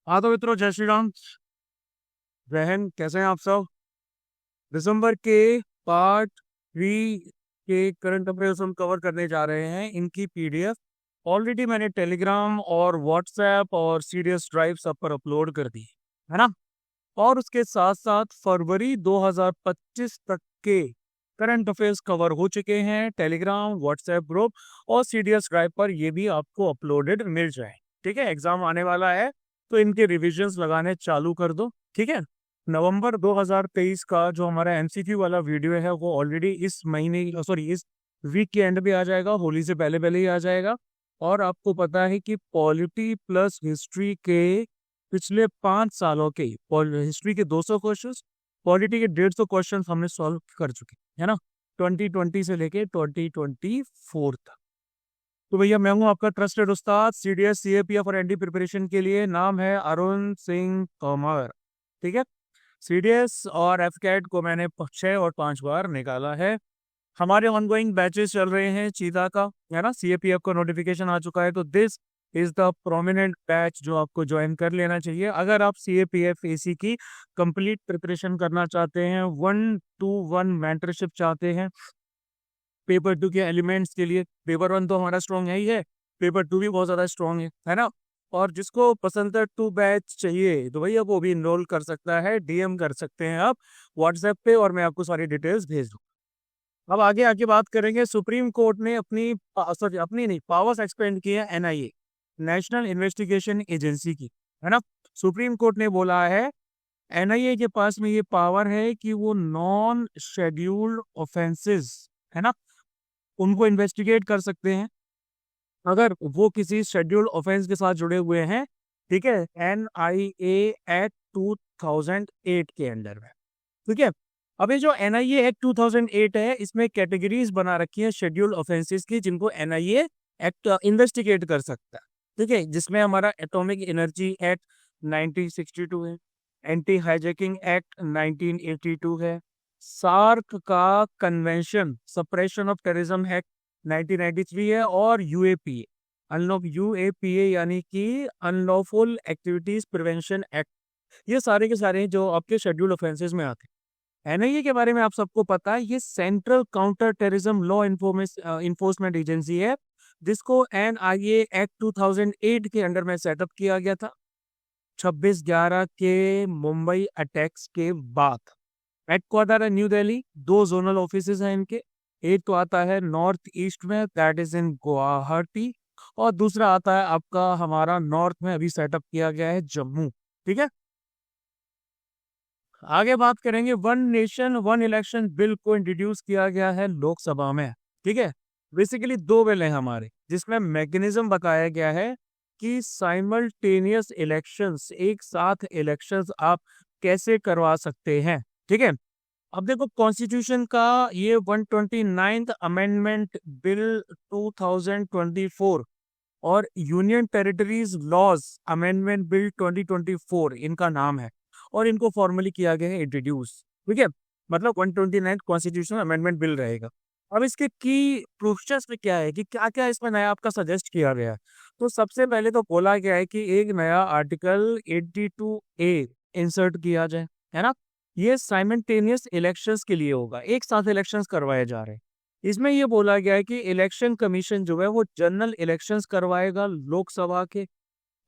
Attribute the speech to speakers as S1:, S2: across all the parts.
S1: हाँ तो मित्रों, जय श्री राम। बहन कैसे हैं आप सब? दिसंबर के पार्ट 3 के करंट अफेयर्स हम कवर करने जा रहे हैं। इनकी पीडीएफ ऑलरेडी मैंने टेलीग्राम और व्हाट्सएप और सीडीएस ड्राइव सब पर अपलोड कर दी है ना। और उसके साथ साथ फरवरी 2025 तक के करंट अफेयर्स कवर हो चुके हैं टेलीग्राम, व्हाट्सएप ग्रुप और सीडीएस ड्राइव पर। ये भी आपको अपलोडेड मिल जाए। ठीक है, एग्जाम आने वाला है तो इनके रिविजन्स लगाने चालू कर दो। ठीक है, नवंबर 2023 का जो हमारा एमसीक्यू वाला वीडियो है वो ऑलरेडी इस महीने, सॉरी इस वीक के एंड पे आ जाएगा, होली से पहले पहले ही आ जाएगा। और आपको पता है कि पॉलिटी प्लस हिस्ट्री के पिछले 5 सालों के हिस्ट्री के 200 क्वेश्चन, पॉलिटी के 150 क्वेश्चन हमने सॉल्व कर चुके है ना, 2020 से लेके 2024 तक। तो भैया मैं हूँ आपका ट्रस्टेड उस्ताद सीडीएस सीएपीएफ और एनडी प्रिपरेशन के लिए। नाम है अरुण सिंह तोमर। ठीक है, सीडीएस और एफकेट को मैंने 6 और 5 बार निकाला है। हमारे ऑनगोइंग बैचेस चल रहे हैं चीता का, है ना। सीएपीएफ का नोटिफिकेशन आ चुका है तो this is the prominent batch जो आपको ज्वाइन कर लेना चाहिए अगर आप सीएपीएफ एसी की कंप्लीट प्रिपरेशन करना चाहते हैं, 1-to-1 मेंटरशिप चाहते हैं पेपर 2 के एलिमेंट्स के लिए। पेपर 1 तो हमारा स्ट्रॉन्ग है ही है, पेपर 2 भी बहुत ज़्यादा स्ट्रॉन्ग है ना। और जिसको पसंद है 2 बैच चाहिए तो भैया वो भी इनरोल कर सकता है, डीएम कर सकते हैं आप व्हाट्सएप पे और मैं आपको सारी डिटेल्स भेज दूँ। अब आगे आगे बात करेंगे। सुप्रीम कोर्ट ने अपनी नहीं पावर्स एक्सपेंड की है एनआईए, नेशनल इन्वेस्टिगेशन एजेंसी की, है ना। सुप्रीम कोर्ट ने बोला है एनआईए के पास में ये पावर है कि वो नॉन शेड्यूल्ड ऑफेंसेस, है ना, उनको इन्वेस्टिगेट कर सकते हैं अगर वो किसी शेड्यूल्ड ऑफेंस के साथ जुड़े हुए हैं। ठीक है, एनआईए एक्ट 2008 के अंडर में। ठीक है, अब ये जो एनआईए एक्ट 2008 है इसमें कैटेगरीज बना रखी है शेड्यूल्ड ऑफेंसेस की जिनको एनआईए एक्ट इन्वेस्टिगेट कर सकता है। ठीक है, जिसमें हमारा एटॉमिक एनर्जी एक्ट 1962 है, एंटी हाईजैकिंग एक्ट 1982 है, सार्क का convention suppression of terrorism act 1993 है, और यूएपीए यूएपीए यानी कि अनलॉफुल एक्टिविटीज प्रिवेंशन एक्ट। ये सारे के सारे जो आपके शेड्यूल्ड ऑफेंसेस में आते हैं। एनआईए के बारे में आप सबको पता है, ये central counter terrorism law enforcement agency है जिसको एनआईए एक्ट 2008 के अंडर में सेटअप किया गया था 26/11 के मुंबई अटैक्स के बाद। हेडक्वार्टर है न्यू दिल्ली, 2 जोनल ऑफिसेज हैं इनके। एक तो आता है नॉर्थ ईस्ट में, दैट इज इन गुवाहाटी, और दूसरा आता है आपका हमारा नॉर्थ में अभी सेटअप किया गया है जम्मू। ठीक है, आगे बात करेंगे। One nation one election bill को इंट्रोड्यूस किया गया है लोकसभा में। ठीक है, बेसिकली 2 बिल हैं हमारे जिसमें मैकेनिज्म बताया गया है कि साइमल्टेनियस इलेक्शंस, एक साथ इलेक्शंस आप कैसे करवा सकते हैं। ठीक है, अब देखो कॉन्स्टिट्यूशन का ये 129th अमेंडमेंट बिल 2024 और union territories laws amendment bill 2024 इनका नाम है और इनको फॉर्मली किया गया है इंट्रोड्यूस। ठीक है, मतलब 129th कॉन्स्टिट्यूशनल अमेंडमेंट बिल रहेगा। अब इसके की प्रोविजंस में क्या है कि क्या क्या इसमें नया आपका सजेस्ट किया गया है। तो सबसे पहले तो बोला गया है कि एक नया आर्टिकल 82A इंसर्ट किया जाए, है ना। ये साइमल्टेनियस इलेक्शंस के लिए होगा, एक साथ इलेक्शंस करवाए जा रहे हैं। इसमें ये बोला गया है कि इलेक्शन कमीशन जो है वो जनरल इलेक्शंस करवाएगा लोकसभा के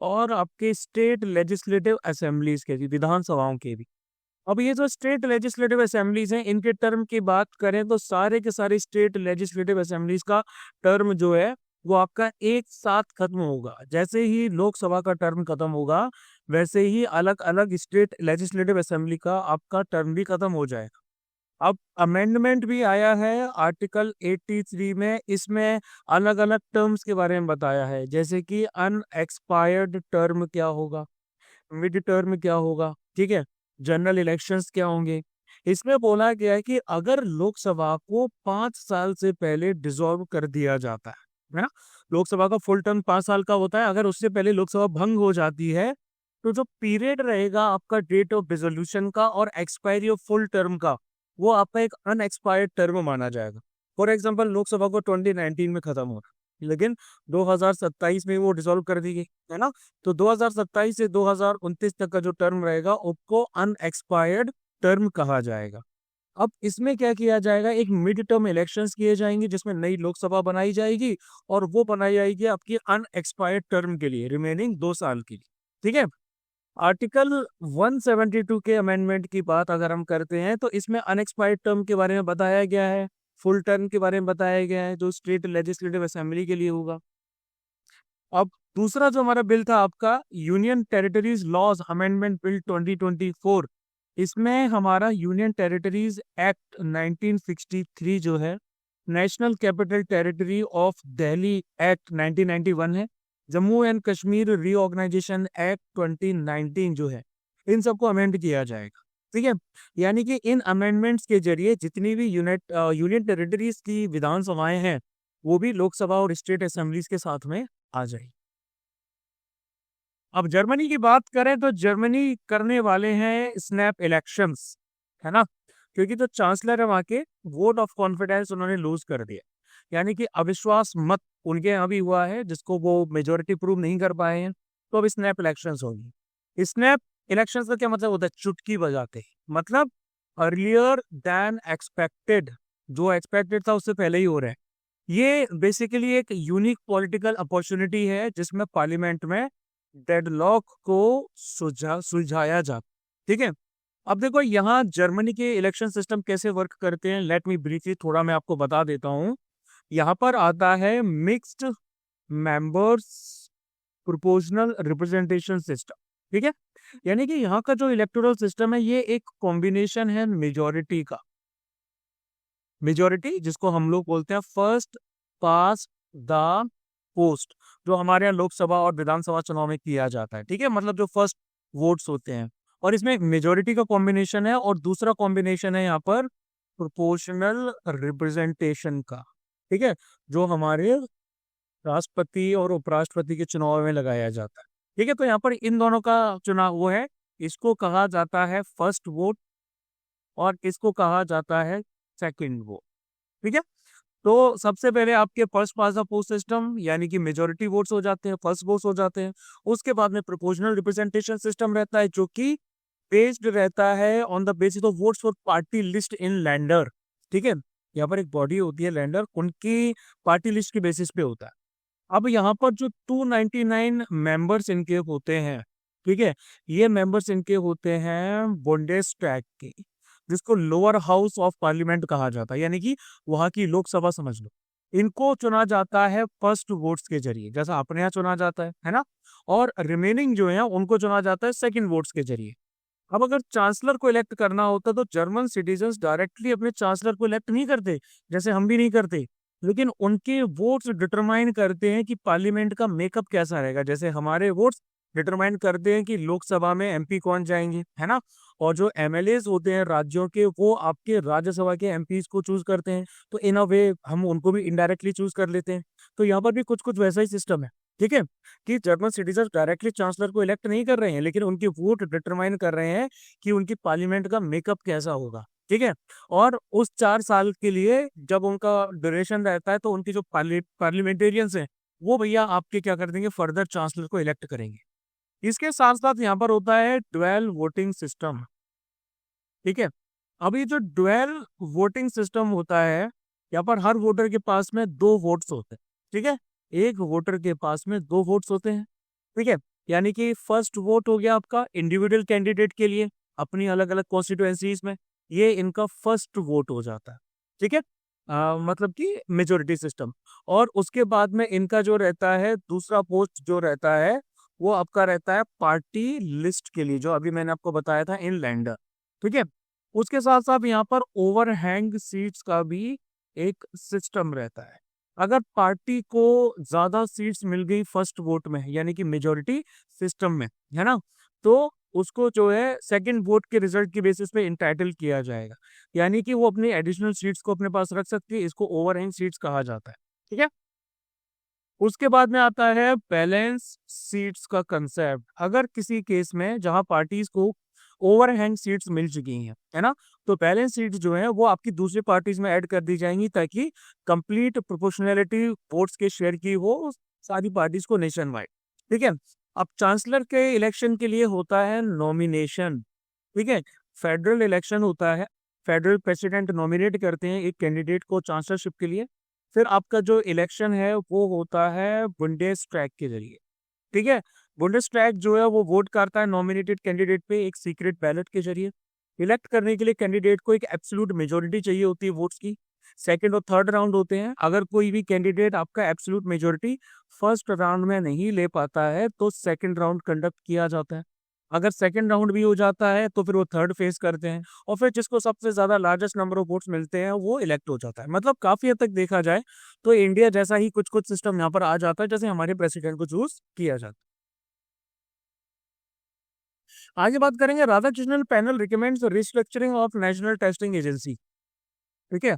S1: और आपके स्टेट लेजिस्लेटिव असेंबलीज के भी, विधानसभाओं के भी। अब ये जो स्टेट लेजिस्लेटिव असेंबलीज हैं इनके टर्म की बात करें तो सारे के सारे स्टेट लेजिस्लेटिव असेंबलीज का टर्म जो है वो आपका एक साथ खत्म होगा। जैसे ही लोकसभा का टर्म खत्म होगा वैसे ही अलग अलग स्टेट लेजिस्लेटिव असेंबली का आपका टर्म भी खत्म हो जाएगा। अब अमेंडमेंट भी आया है आर्टिकल 83 में, इसमें अलग अलग टर्म्स के बारे में बताया है, जैसे कि अनएक्सपायर्ड टर्म क्या होगा, मिड टर्म क्या होगा, ठीक है, जनरल इलेक्शंस क्या होंगे। इसमें बोला गया है कि अगर लोकसभा को 5 साल से पहले डिसॉल्व कर दिया जाता है ना, लोकसभा का फुल टर्म 5 साल का होता है, अगर उससे पहले लोकसभा भंग हो जाती है तो जो पीरियड रहेगा आपका डेट ऑफ डिसोल्यूशन का और एक्सपायरी ऑफ फुल टर्म का, वो आपका एक अनएक्सपायर्ड टर्म माना जाएगा। फॉर एग्जाम्पल लोकसभा को 2019 में खत्म हो रहा, लेकिन 2027 में वो डिसॉल्व कर दी गई, है ना। तो 2027 से 2029 तक का जो टर्म रहेगा उसको अनएक्सपायर्ड टर्म कहा जाएगा। अब इसमें क्या किया जाएगा, एक मिड टर्म इलेक्शंस किए जाएंगे जिसमें नई लोकसभा बनाई जाएगी, और वो बनाई जाएगी आपकी अनएक्सपायर्ड टर्म के लिए, रिमेनिंग 2 साल के लिए। ठीक है। आर्टिकल 172 के अमेंडमेंट की बात अगर हम करते हैं तो इसमें अनएक्सपायर्ड टर्म के बारे में बताया गया है, फुल टर्म के बारे में बताया गया है जो स्टेट लेजिस्लेटिव असेंबली के लिए होगा। अब दूसरा जो हमारा बिल था आपका union territories laws amendment bill 2024, इसमें हमारा यूनियन टेरिटरीज एक्ट 1963 जो है, national capital territory of Delhi act 1991 है, Jammu and Kashmir reorganisation act 2019 जो है, इन सबको अमेंड किया जाएगा। ठीक है। यानी कि इन अमेंडमेंट्स के जरिए जितनी भी यूनियन टेरिटरीज की विधानसभाएं हैं वो भी लोकसभा और स्टेट असेंबलीज के साथ में आ जाएगी। अब जर्मनी की बात करें तो जर्मनी करने वाले हैं स्नैप इलेक्शंस, है ना, क्योंकि जो चांसलर है वहां के वोट ऑफ कॉन्फिडेंस उन्होंने लूज कर दिया, यानी कि अविश्वास मत उनके यहाँ भी हुआ है जिसको वो मेजोरिटी प्रूव नहीं कर पाए हैं, तो अब स्नैप इलेक्शंस होगी। स्नैप इलेक्शंस का क्या मतलब होता है, चुटकी बजाते, मतलब अर्लियर देन एक्सपेक्टेड, जो एक्सपेक्टेड था उससे पहले ही हो रहा है। ये बेसिकली एक यूनिक पॉलिटिकल अपॉर्चुनिटी है जिसमें पार्लियामेंट में डेडलॉक को सुलझाया जाता। ठीक है। अब देखो यहाँ जर्मनी के इलेक्शन सिस्टम कैसे वर्क करते हैं, लेट मी ब्रीफली थोड़ा मैं आपको बता देता हूँ। यहाँ पर आता है mixed members proportional representation system. ठीक है। यानी कि यहाँ का जो इलेक्टोरल सिस्टम है ये एक कॉम्बिनेशन है मेजोरिटी का, मेजोरिटी जिसको हम लोग बोलते हैं फर्स्ट पास द पोस्ट, जो हमारे यहाँ लोकसभा और विधानसभा चुनाव में किया जाता है। ठीक है, मतलब जो फर्स्ट वोट्स होते हैं, और इसमें मेजोरिटी का कॉम्बिनेशन है, और दूसरा कॉम्बिनेशन है यहाँ पर प्रोपोर्शनल रिप्रेजेंटेशन का। ठीक है, जो हमारे राष्ट्रपति और उपराष्ट्रपति के चुनाव में लगाया जाता है। ठीक है, तो यहाँ पर इन दोनों का चुनाव वो है, इसको कहा जाता है फर्स्ट वोट और इसको कहा जाता है सेकंड वोट। ठीक है, तो सबसे पहले आपके first pass the post system यानी कि मेजोरिटी वोट्स हो जाते हैं, फर्स्ट वोट्स हो जाते हैं। उसके बाद में प्रोपोर्शनल रिप्रेजेंटेशन सिस्टम रहता है जो कि बेस्ड रहता है on the basis of votes for party list in lander. ठीक है, यहाँ पर एक बॉडी होती है लैंडर, उनकी पार्टी लिस्ट के बेसिस पे होता है। अब यहाँ पर जो 299 मेंबर्स इनके होते हैं, ठीक है, ये मेंबर्स इनके होते हैं बुंडेसटैग के, जिसको लोअर हाउस ऑफ पार्लियामेंट कहा जाता है, यानी कि वहां की लोकसभा समझ लो। इनको चुना जाता है फर्स्ट वोट्स के जरिए, जैसा अपने यहाँ चुना जाता है ना, और रिमेनिंग जो है उनको चुना जाता है सेकंड वोट्स के जरिए। अब अगर चांसलर को इलेक्ट करना होता तो जर्मन सिटीजन्स डायरेक्टली अपने चांसलर को इलेक्ट नहीं करते, जैसे हम भी नहीं करते, लेकिन उनके वोट्स डिटरमाइन करते हैं कि पार्लियामेंट का मेकअप कैसा रहेगा। जैसे हमारे वोट्स डिटरमाइन करते हैं कि लोकसभा में एमपी कौन जाएंगे, है ना, और जो एमएलएज होते हैं राज्यों के वो आपके राज्यसभा के एमपीज को चूज करते हैं, तो इन अ वे हम उनको भी इनडायरेक्टली चूज कर लेते हैं। तो यहाँ पर भी कुछ कुछ वैसा ही सिस्टम है। ठीक है, कि जर्मन सिटीजन डायरेक्टली चांसलर को इलेक्ट नहीं कर रहे हैं, लेकिन उनकी वोट डिटरमाइन कर रहे हैं कि उनकी पार्लियामेंट का मेकअप कैसा होगा। ठीक है, और उस 4 साल के लिए जब उनका ड्यूरेशन रहता है तो उनकी जो पार्लियामेंटेरियंस हैं वो भैया आपके क्या कर देंगे, फर्दर चांसलर को इलेक्ट करेंगे। इसके साथ साथ यहाँ पर होता है ड्वेल वोटिंग सिस्टम। ठीक है, अभी जो ड्वेल वोटिंग सिस्टम होता है, यहाँ पर हर वोटर के पास में 2 वोट्स होते हैं। ठीक है, एक वोटर के पास में 2 वोट्स होते हैं। ठीक है, यानी कि फर्स्ट वोट हो गया आपका इंडिविजुअल कैंडिडेट के लिए अपनी अलग अलग कॉन्स्टिट्यूएंसीज में, ये इनका फर्स्ट वोट हो जाता है। ठीक है, मतलब कि मेजोरिटी सिस्टम। और उसके बाद में इनका जो रहता है दूसरा पोस्ट जो रहता है वो आपका रहता है पार्टी लिस्ट के लिए, जो अभी मैंने आपको बताया था इन लैंडर। ठीक है, उसके साथ साथ यहाँ पर ओवरहैंग सीट्स का भी एक सिस्टम रहता है। अगर पार्टी को ज्यादा सीट्स मिल गई फर्स्ट वोट में यानी कि मेजोरिटी सिस्टम में, है ना, तो उसको जो है सेकंड वोट के रिजल्ट की बेसिस पे इंटाइटल किया जाएगा, यानी कि वो अपनी एडिशनल सीट्स को अपने पास रख सकती है। इसको ओवरहैंग सीट्स कहा जाता है। ठीक है, उसके बाद में आता है बैलेंस सीट्स का कंसेप्ट। अगर किसी केस में जहां पार्टीज को ओवरहैंग सीट्स मिल चुकी हैं, है ना। तो बैलेंस सीट्स जो है वो आपकी दूसरी पार्टीज में ऐड कर दी जाएंगी ताकि कंप्लीट प्रोपोर्शनैलिटी वोट्स के शेयर की हो सारी पार्टीज को नेशन वाइड। ठीक है। अब चांसलर के इलेक्शन के लिए होता है नॉमिनेशन। ठीक है। फेडरल इलेक्शन होता है, फेडरल प्रेसिडेंट नॉमिनेट करते हैं एक कैंडिडेट को चांसलरशिप के लिए। फिर आपका जो इलेक्शन है वो होता है बुंडेसटैग के जरिए। ठीक है। बुंडेसटैग जो है वो वोट करता है नॉमिनेटेड कैंडिडेट पे एक सीक्रेट बैलेट के जरिए। इलेक्ट करने के लिए कैंडिडेट को एक एब्सोल्यूट मेजोरिटी चाहिए होती है वोट्स की। सेकंड और थर्ड राउंड होते हैं। अगर कोई भी कैंडिडेट आपका एब्सोल्यूट मेजोरिटी फर्स्ट राउंड में नहीं ले पाता है तो सेकंड राउंड कंडक्ट किया जाता है। अगर सेकंड राउंड भी हो जाता है तो फिर वो थर्ड फेस करते हैं और फिर जिसको सबसे ज्यादा लार्जेस्ट नंबर ऑफ वोट्स मिलते हैं वो इलेक्ट हो जाता है। मतलब काफी हद तक देखा जाए तो इंडिया जैसा ही कुछ कुछ सिस्टम यहाँ पर आ जाता है जैसे हमारे प्रेसिडेंट को चूज किया जाता है। आगे बात करेंगे Radhakrishnan panel recommends restructuring of national testing agency. ठीक है।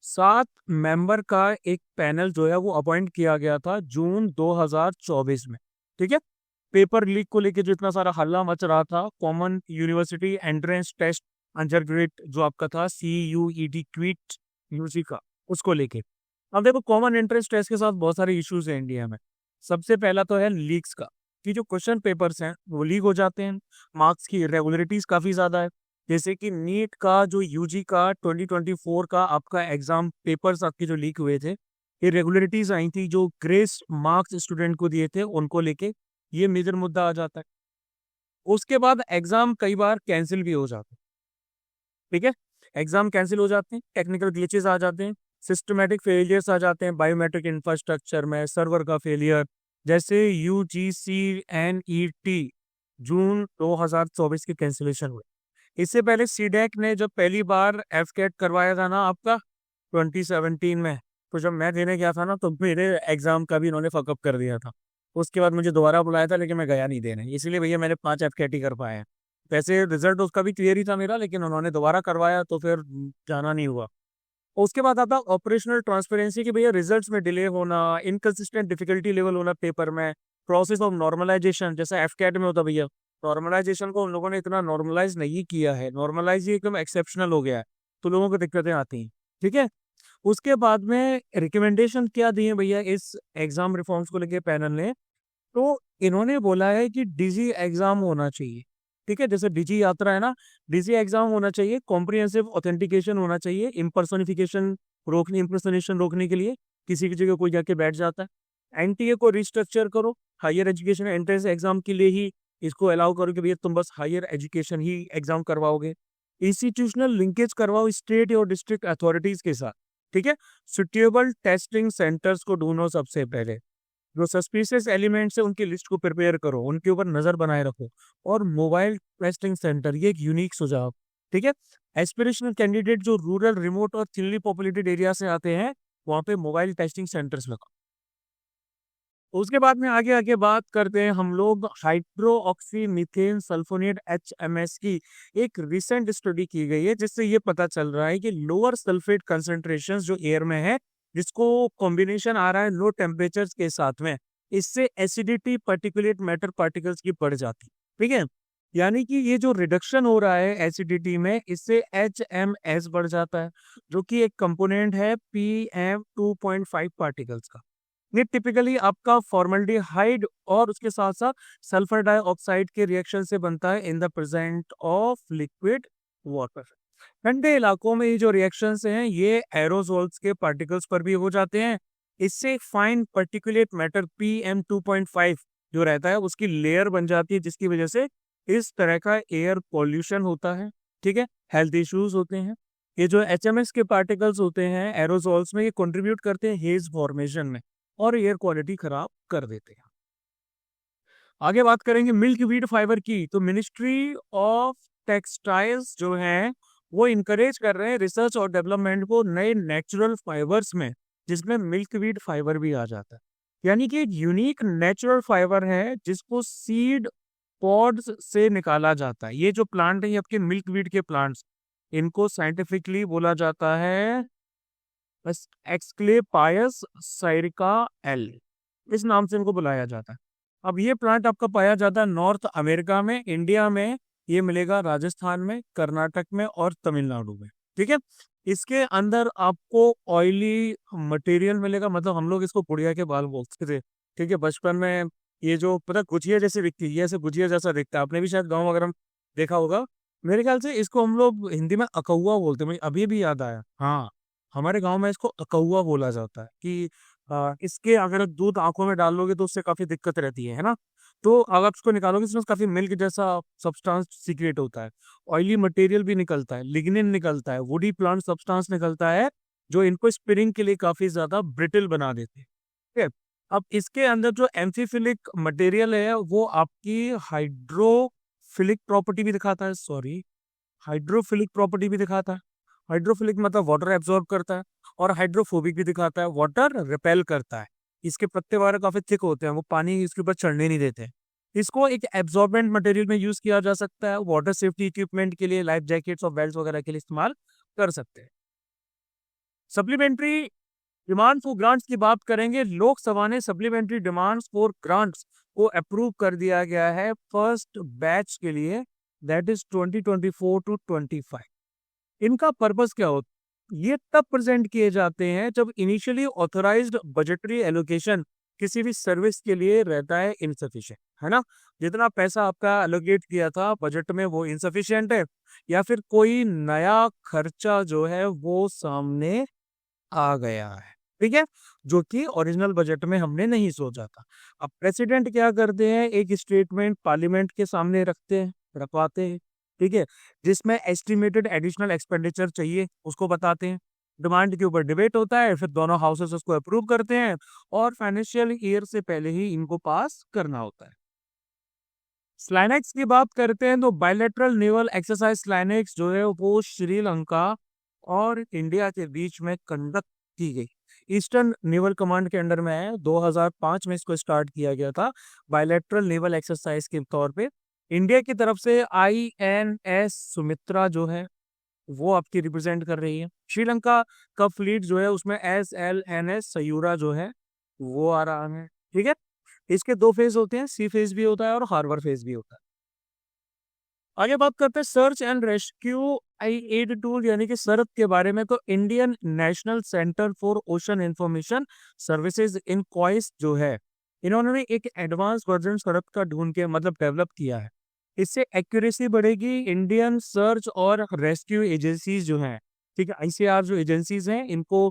S1: 7 मेंबर का एक पैनल जो है वो अपॉइंट किया गया था जून 2024 में। ठीक है। पेपर लीक को लेके जो इतना सारा हल्ला मच रहा था, common university entrance test under grade जो आपका था CUET क्विट यूजी का, उसको लेके। अब देखो कॉमन एंट्रेंस टेस्ट के साथ बहुत सारे इश्यूज हैं इंडिया में। सबसे पहला तो है लीक्स का, कि जो क्वेश्चन पेपर्स हैं वो लीक हो जाते हैं। मार्क्स की इरेगुलरिटीज काफी ज्यादा है। जैसे कि नीट का जो यूजी का 2024 का आपका एग्जाम पेपर्स आपके जो लीक हुए थे, इरेगुलरिटीज आई थी जो ग्रेस मार्क्स स्टूडेंट को दिए थे उनको लेके, ये मेजर मुद्दा आ जाता है। उसके बाद एग्जाम कई बार कैंसिल भी हो जाते हैं। ठीक है। एग्जाम कैंसिल हो जाते हैं, टेक्निकल ग्लिचेस आ जाते हैं, सिस्टमेटिक फेलियर्स आ जाते हैं बायोमेट्रिक इंफ्रास्ट्रक्चर में, सर्वर का फेलियर। जैसे UGC NET जून 2024 की कैंसिलेशन हुई। इससे पहले सीडेक ने जब पहली बार एफकेट करवाया था ना आपका 2017 में, तो जब मैं देने गया था ना तो मेरे एग्जाम का भी इन्होंने फकअप कर दिया था। उसके बाद मुझे दोबारा बुलाया था लेकिन मैं गया नहीं देने, इसीलिए भैया मैंने 5 एफकेट ही कर पाए हैं। वैसे रिजल्ट उसका भी क्लियर ही था मेरा, लेकिन उन्होंने दोबारा करवाया तो फिर जाना नहीं हुआ। उसके बाद आता ऑपरेशनल ट्रांसपेरेंसी की भैया रिजल्ट्स में डिले होना, इनकंसिस्टेंट डिफिकल्टी लेवल होना पेपर में, प्रोसेस ऑफ नॉर्मलाइजेशन जैसा एफकेट में होता भैया। नॉर्मलाइजेशन को उन लोगों ने इतना नॉर्मलाइज नहीं किया है, नॉर्मलाइज ही एकदम एक्सेप्शनल हो गया है, तो लोगों को दिक्कतें आती हैं। ठीक है। उसके बाद में रिकमेंडेशन क्या दिए भैया इस एग्जाम रिफॉर्म्स को लेके पैनल ने, तो इन्होंने बोला है कि डीजी एग्जाम होना चाहिए। ठीक है। जैसे डीजी यात्रा है ना, डीजी एग्जाम होना चाहिए, कॉम्प्रिहेंसिव ऑथेंटिकेशन होना चाहिए, इम्पर्सोनिफिकेशन रोकने, इम्पर्सोनेशन रोकने के लिए किसी की जगह कोई जाके बैठ जाता है। एनटीए को रिस्ट्रक्चर करो, हायर एजुकेशन एंट्रेंस एग्जाम के लिए ही इसको अलाउ करो कि भैया तुम बस हायर एजुकेशन ही एग्जाम करवाओगे। इंस्टीट्यूशनल लिंकेज करवाओ स्टेट और डिस्ट्रिक्ट अथॉरिटीज के साथ। ठीक है। सुटेबल टेस्टिंग सेंटर्स को ढूंढो सबसे पहले, जो सस्पिशियस एलिमेंट्स है उनकी लिस्ट को प्रिपेयर करो, उनके ऊपर नजर बनाए रखो। और मोबाइल टेस्टिंग सेंटर, ये एक यूनिक सुझाव। ठीक है। एस्पिरेशनल कैंडिडेट जो रूरल, रिमोट और थिनली पॉपुलेटेड एरिया से आते हैं वहां पे मोबाइल टेस्टिंग सेंटर्स लगाओ। उसके बाद में आगे आगे बात करते हैं हम लोग hydro oxy methane sulphonate HMS की। एक रिसेंट स्टडी की गई है जिससे ये पता चल रहा है कि लोअर सल्फेट कंसंट्रेशंस जो एयर में है, जिसको कॉम्बिनेशन आ रहा है लो टेम्परेचर के साथ में, इससे एसिडिटी पार्टिकुलेट मैटर पार्टिकल्स की बढ़ जाती। ठीक है। यानी कि ये जो रिडक्शन हो रहा है एसिडिटी में, इससे HMS बढ़ जाता है, जो कि एक कंपोनेंट है PM2.5 पार्टिकल्स का। ये टिपिकली आपका फॉर्मल्डिहाइड और उसके साथ साथ सल्फर डाइऑक्साइड के रिएक्शन से बनता है in the present of liquid water. ठंडे इलाकों में ये जो रिएक्शंस हैं ये एरोसोल्स के पार्टिकल्स पर भी हो जाते हैं। इससे फाइन पार्टिकुलेट मैटर PM2.5 जो रहता है उसकी लेयर बन जाती है, जिसकी वजह से इस तरह का एयर पॉल्यूशन होता है। ठीक है। हेल्थ इश्यूज होते हैं। ये जो HMS के पार्टिकल्स होते हैं एरोसोल्स में, ये कंट्रीब्यूट करते हैं हेज फॉर्मेशन में और एयर क्वालिटी खराब कर देते हैं। आगे बात करेंगे मिल्क वीट फाइबर की, तो मिनिस्ट्री ऑफ टेक्सटाइल्स जो है वो इनकरेज कर रहे हैं रिसर्च और डेवलपमेंट को नए नेचुरल फाइबर्स में, जिसमें मिल्क वीट फाइबर भी आ जाता है। यानी कि एक यूनिक नेचुरल फाइबर है जिसको सीड पॉड्स से निकाला जाता है। ये जो प्लांट है ये आपके मिल्क वीट के प्लांट्स, इनको साइंटिफिकली बोला जाता है एक्सक्लेपायस साइरिका एल, इस नाम से इनको बुलाया जाता है। अब ये प्लांट आपका पाया जाता है नॉर्थ अमेरिका में, इंडिया में ये मिलेगा राजस्थान में, कर्नाटक में और तमिलनाडु में। ठीक है, इसके अंदर आपको ऑयली मटेरियल मिलेगा, मतलब हम लोग इसको बुढ़िया के बाल बोलते थे। ठीक है, बचपन में ये जो पता गुजिया जैसी दिखती है, ये ऐसे गुजिया जैसा दिखता है, आपने भी शायद गाँव वगैरह में देखा होगा। मेरे ख्याल से इसको हम लोग हिंदी में अकौआ बोलते हैं, मुझे अभी भी याद आया। हाँ, हमारे गांव में इसको अकौआ बोला जाता है कि इसके अगर दूध आंखों में डाल लोगे तो उससे काफी दिक्कत रहती है ना। तो अगर आप उसको निकालोगे इसमें काफी मिल्क जैसा सब्सटेंस सीक्रेट होता है, ऑयली मटेरियल भी निकलता है, लिग्निन निकलता है, वुडी प्लांट सब्सटेंस निकलता है, जो इनको स्पिनिंग के लिए काफी ज्यादा ब्रिटल बना देते हैं। ठीक है, अब इसके अंदर जो एम्फीफिलिक मटेरियल है वो आपकी हाइड्रोफिलिक प्रॉपर्टी भी दिखाता है, सॉरी, हाइड्रोफिलिक प्रॉपर्टी भी दिखाता है। हाइड्रोफिलिक मतलब वाटर एब्जॉर्ब करता है, और हाइड्रोफोबिक भी दिखाता है, वाटर रिपेल करता है। इसके पत्ते वगैरह काफी थिक होते हैं, वो पानी इसके ऊपर चढ़ने नहीं देते। इसको एक एब्जॉर्बेंट मटेरियल में यूज किया जा सकता है, वाटर सेफ्टी इक्विपमेंट के लिए, लाइफ जैकेट्स और बेल्ट वगैरह के लिए इस्तेमाल कर सकते हैं। सप्लीमेंट्री डिमांड फॉर ग्रांट्स की बात करेंगे। लोकसभा ने सप्लीमेंट्री डिमांड्स फॉर ग्रांट्स को अप्रूव कर दिया गया है फर्स्ट बैच के लिए, दैट इज 2024 टू 25। इनका पर्पस क्या होता है? ये तब प्रेजेंट किए जाते हैं जब इनिशियली ऑथराइज्ड बजटरी एलोकेशन किसी भी सर्विस के लिए रहता है इनसफिशिएंट, है ना। जितना पैसा आपका एलोकेट किया था बजट में वो इनसफिशिएंट है, या फिर कोई नया खर्चा जो है वो सामने आ गया है। ठीक है, जो कि ओरिजिनल बजट में हमने नहीं सोचा था। अब प्रेसिडेंट क्या करते हैं, एक स्टेटमेंट पार्लियामेंट के सामने रखवाते हैं। ठीक है, जिसमें एस्टिमेटेड एडिशनल एक्सपेंडिचर चाहिए उसको बताते हैं, डिमांड के ऊपर डिबेट होता है, फिर दोनों हाउसेस उसको अप्रूव करते हैं, और फाइनेंशियल ईयर से पहले ही इनको पास करना होता है। स्लाइनेक्स की बात करते हैं तो बायलैटरल नेवल एक्सरसाइज स्लाइनेक्स जो है वो श्रीलंका और इंडिया के बीच में कंडक्ट की गई, ईस्टर्न नेवल कमांड के अंडर में है। 2005 में इसको स्टार्ट किया गया था बायलैटरल नेवल एक्सरसाइज के तौर पे। इंडिया की तरफ से INS सुमित्रा जो है वो आपकी रिप्रेजेंट कर रही है। श्रीलंका का फ्लीट जो है उसमें SLNS सयूरा जो है वो आ रहा है। ठीक है, इसके दो फेज होते हैं, सी फेज भी होता है और हार्बर फेज भी होता है। आगे बात करते हैं search and rescue aid tool यानी कि सर्च के बारे में। तो Indian national centre for ocean information services INCOIS जो है, इन्होंने एक एडवांस वर्जन सर्च का ढूंढ के मतलब डेवलप किया है। इससे एक्यूरेसी बढ़ेगी। इंडियन सर्च और रेस्क्यू एजेंसीज जो हैं, ठीक है, ICR जो एजेंसीज हैं, इनको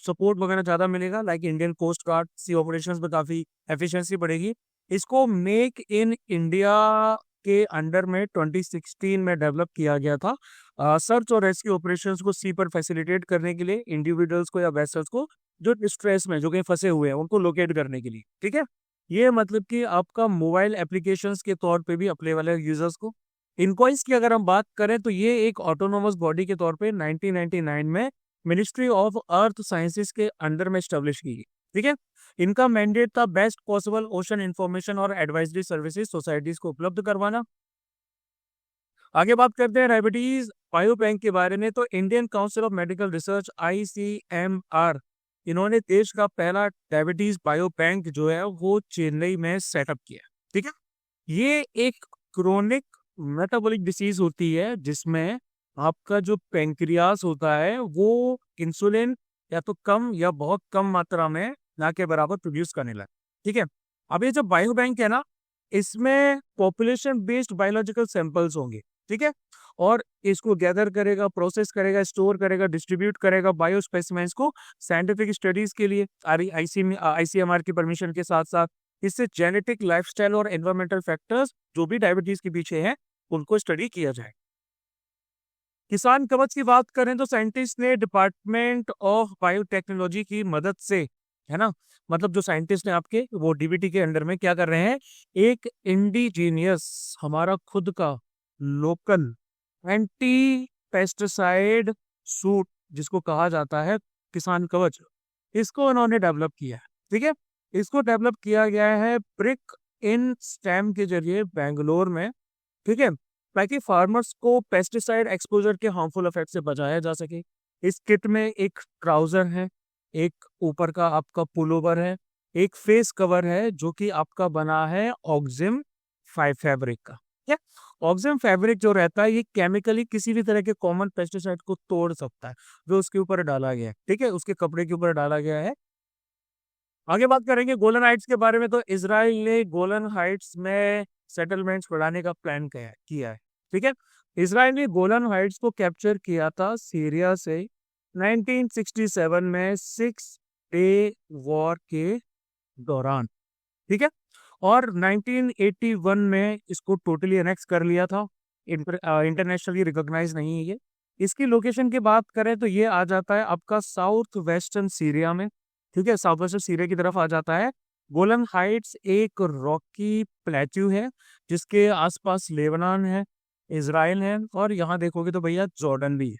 S1: सपोर्ट वगैरह ज्यादा मिलेगा, लाइक इंडियन कोस्ट गार्ड सी ऑपरेशंस में काफी एफिशिएंसी बढ़ेगी। इसको मेक इन इंडिया के अंडर में 2016 में डेवलप किया गया था, सर्च और रेस्क्यू ऑपरेशंस को सी पर फैसिलिटेट करने के लिए, इंडिविजुअल्स को या वेसल्स को जो डिस्ट्रेस में जो कहीं फंसे हुए हैं उनको लोकेट करने के लिए। ठीक है, ये मतलब कि आपका मोबाइल एप्लीकेशंस के तौर पे भी अप्लाई है यूजर्स को। इनकॉइस की अगर हम बात करें तो ये एक ऑटोनोमस बॉडी के तौर पे 1999 में मिनिस्ट्री ऑफ अर्थ साइंसेस के अंडर में स्टेब्लिश की गई। ठीक है, इनका मैंडेट था बेस्ट पॉसिबल ओशन इंफॉर्मेशन और एडवाइजरी सर्विसेज सोसाइटीज को उपलब्ध करवाना। आगे बात करते हैं डायबिटीज बायो बैंक के बारे में। तो Indian council of medical research ICMR, इन्होंने देश का पहला डायबिटीज बायो बैंक जो है वो चेन्नई में सेटअप किया। ठीक है, ये एक क्रोनिक मेटाबॉलिक डिसीज होती है जिसमें आपका जो पेंक्रियास होता है वो इंसुलिन या तो कम या बहुत कम मात्रा में ना के बराबर प्रोड्यूस करने लगा। ठीक है, अब ये जो बायो बैंक है ना, इसमें पॉपुलेशन बेस्ड बायोलॉजिकल सैंपल्स होंगे। ठीक है, और इसको गैदर करेगा, प्रोसेस करेगा, स्टोर करेगा, डिस्ट्रीब्यूट करेगा बायो स्पेसिमेंस को साइंटिफिक स्टडीज के लिए ICMR की परमिशन के साथ साथ। इससे जेनेटिक, लाइफस्टाइल और एनवायरमेंटल फैक्टर्स जो भी डायबिटीज के पीछे हैं उनको स्टडी किया जाए। किसान कवच की बात करें तो साइंटिस्ट ने डिपार्टमेंट ऑफ बायोटेक्नोलॉजी की मदद से, है ना, मतलब जो साइंटिस्ट ने आपके वो DBT के अंडर में क्या कर रहे हैं, एक इंडिजीनियस हमारा खुद का लोकल एंटी पेस्टिसाइड सूट जिसको कहा जाता है किसान कवच, इसको इन्होंने डेवलप किया है। ठीक है, इसको डेवलप किया गया है ब्रिक इन स्टेम के जरिए बेंगलोर में। ठीक है, ताकि फार्मर्स को पेस्टिसाइड एक्सपोजर के हार्मफुल इफेक्ट से बचाया जा सके। इस किट में एक ट्राउजर है, एक ऊपर का आपका पुलोवर है, एक फेस कवर है जो कि आपका बना है ऑक्सिम 5 फैब्रिक का। ठीक है, ऑक्सिजन फैब्रिक जो रहता है ये केमिकली किसी भी तरह के कॉमन पेस्टिसाइड को तोड़ सकता है जो उसके ऊपर डाला गया है, ठीक है, उसके कपड़े के ऊपर डाला गया है। आगे बात करेंगे गोलन हाइट्स के बारे में। तो इसराइल ने गोलन हाइट्स में सेटलमेंट्स बढ़ाने का प्लान किया है, ठीक है। इसराइल ने गोलन हाइट्स को कैप्चर किया था सीरिया से 1967 में 6 डे वॉर के दौरान, ठीक है। और 1981 में इसको टोटली एनेक्स कर लिया था। इंटरनेशनली रिकॉग्नाइज नहीं है ये। इसकी लोकेशन की बात करें तो ये आ जाता है आपका साउथ वेस्टर्न सीरिया में, ठीक है, साउथ वेस्टर्न सीरिया की तरफ आ जाता है। गोलन हाइट्स एक रॉकी प्लेट्यू है जिसके आसपास लेबनान है, इसराइल है, और यहाँ देखोगे तो भैया जॉर्डन भी है।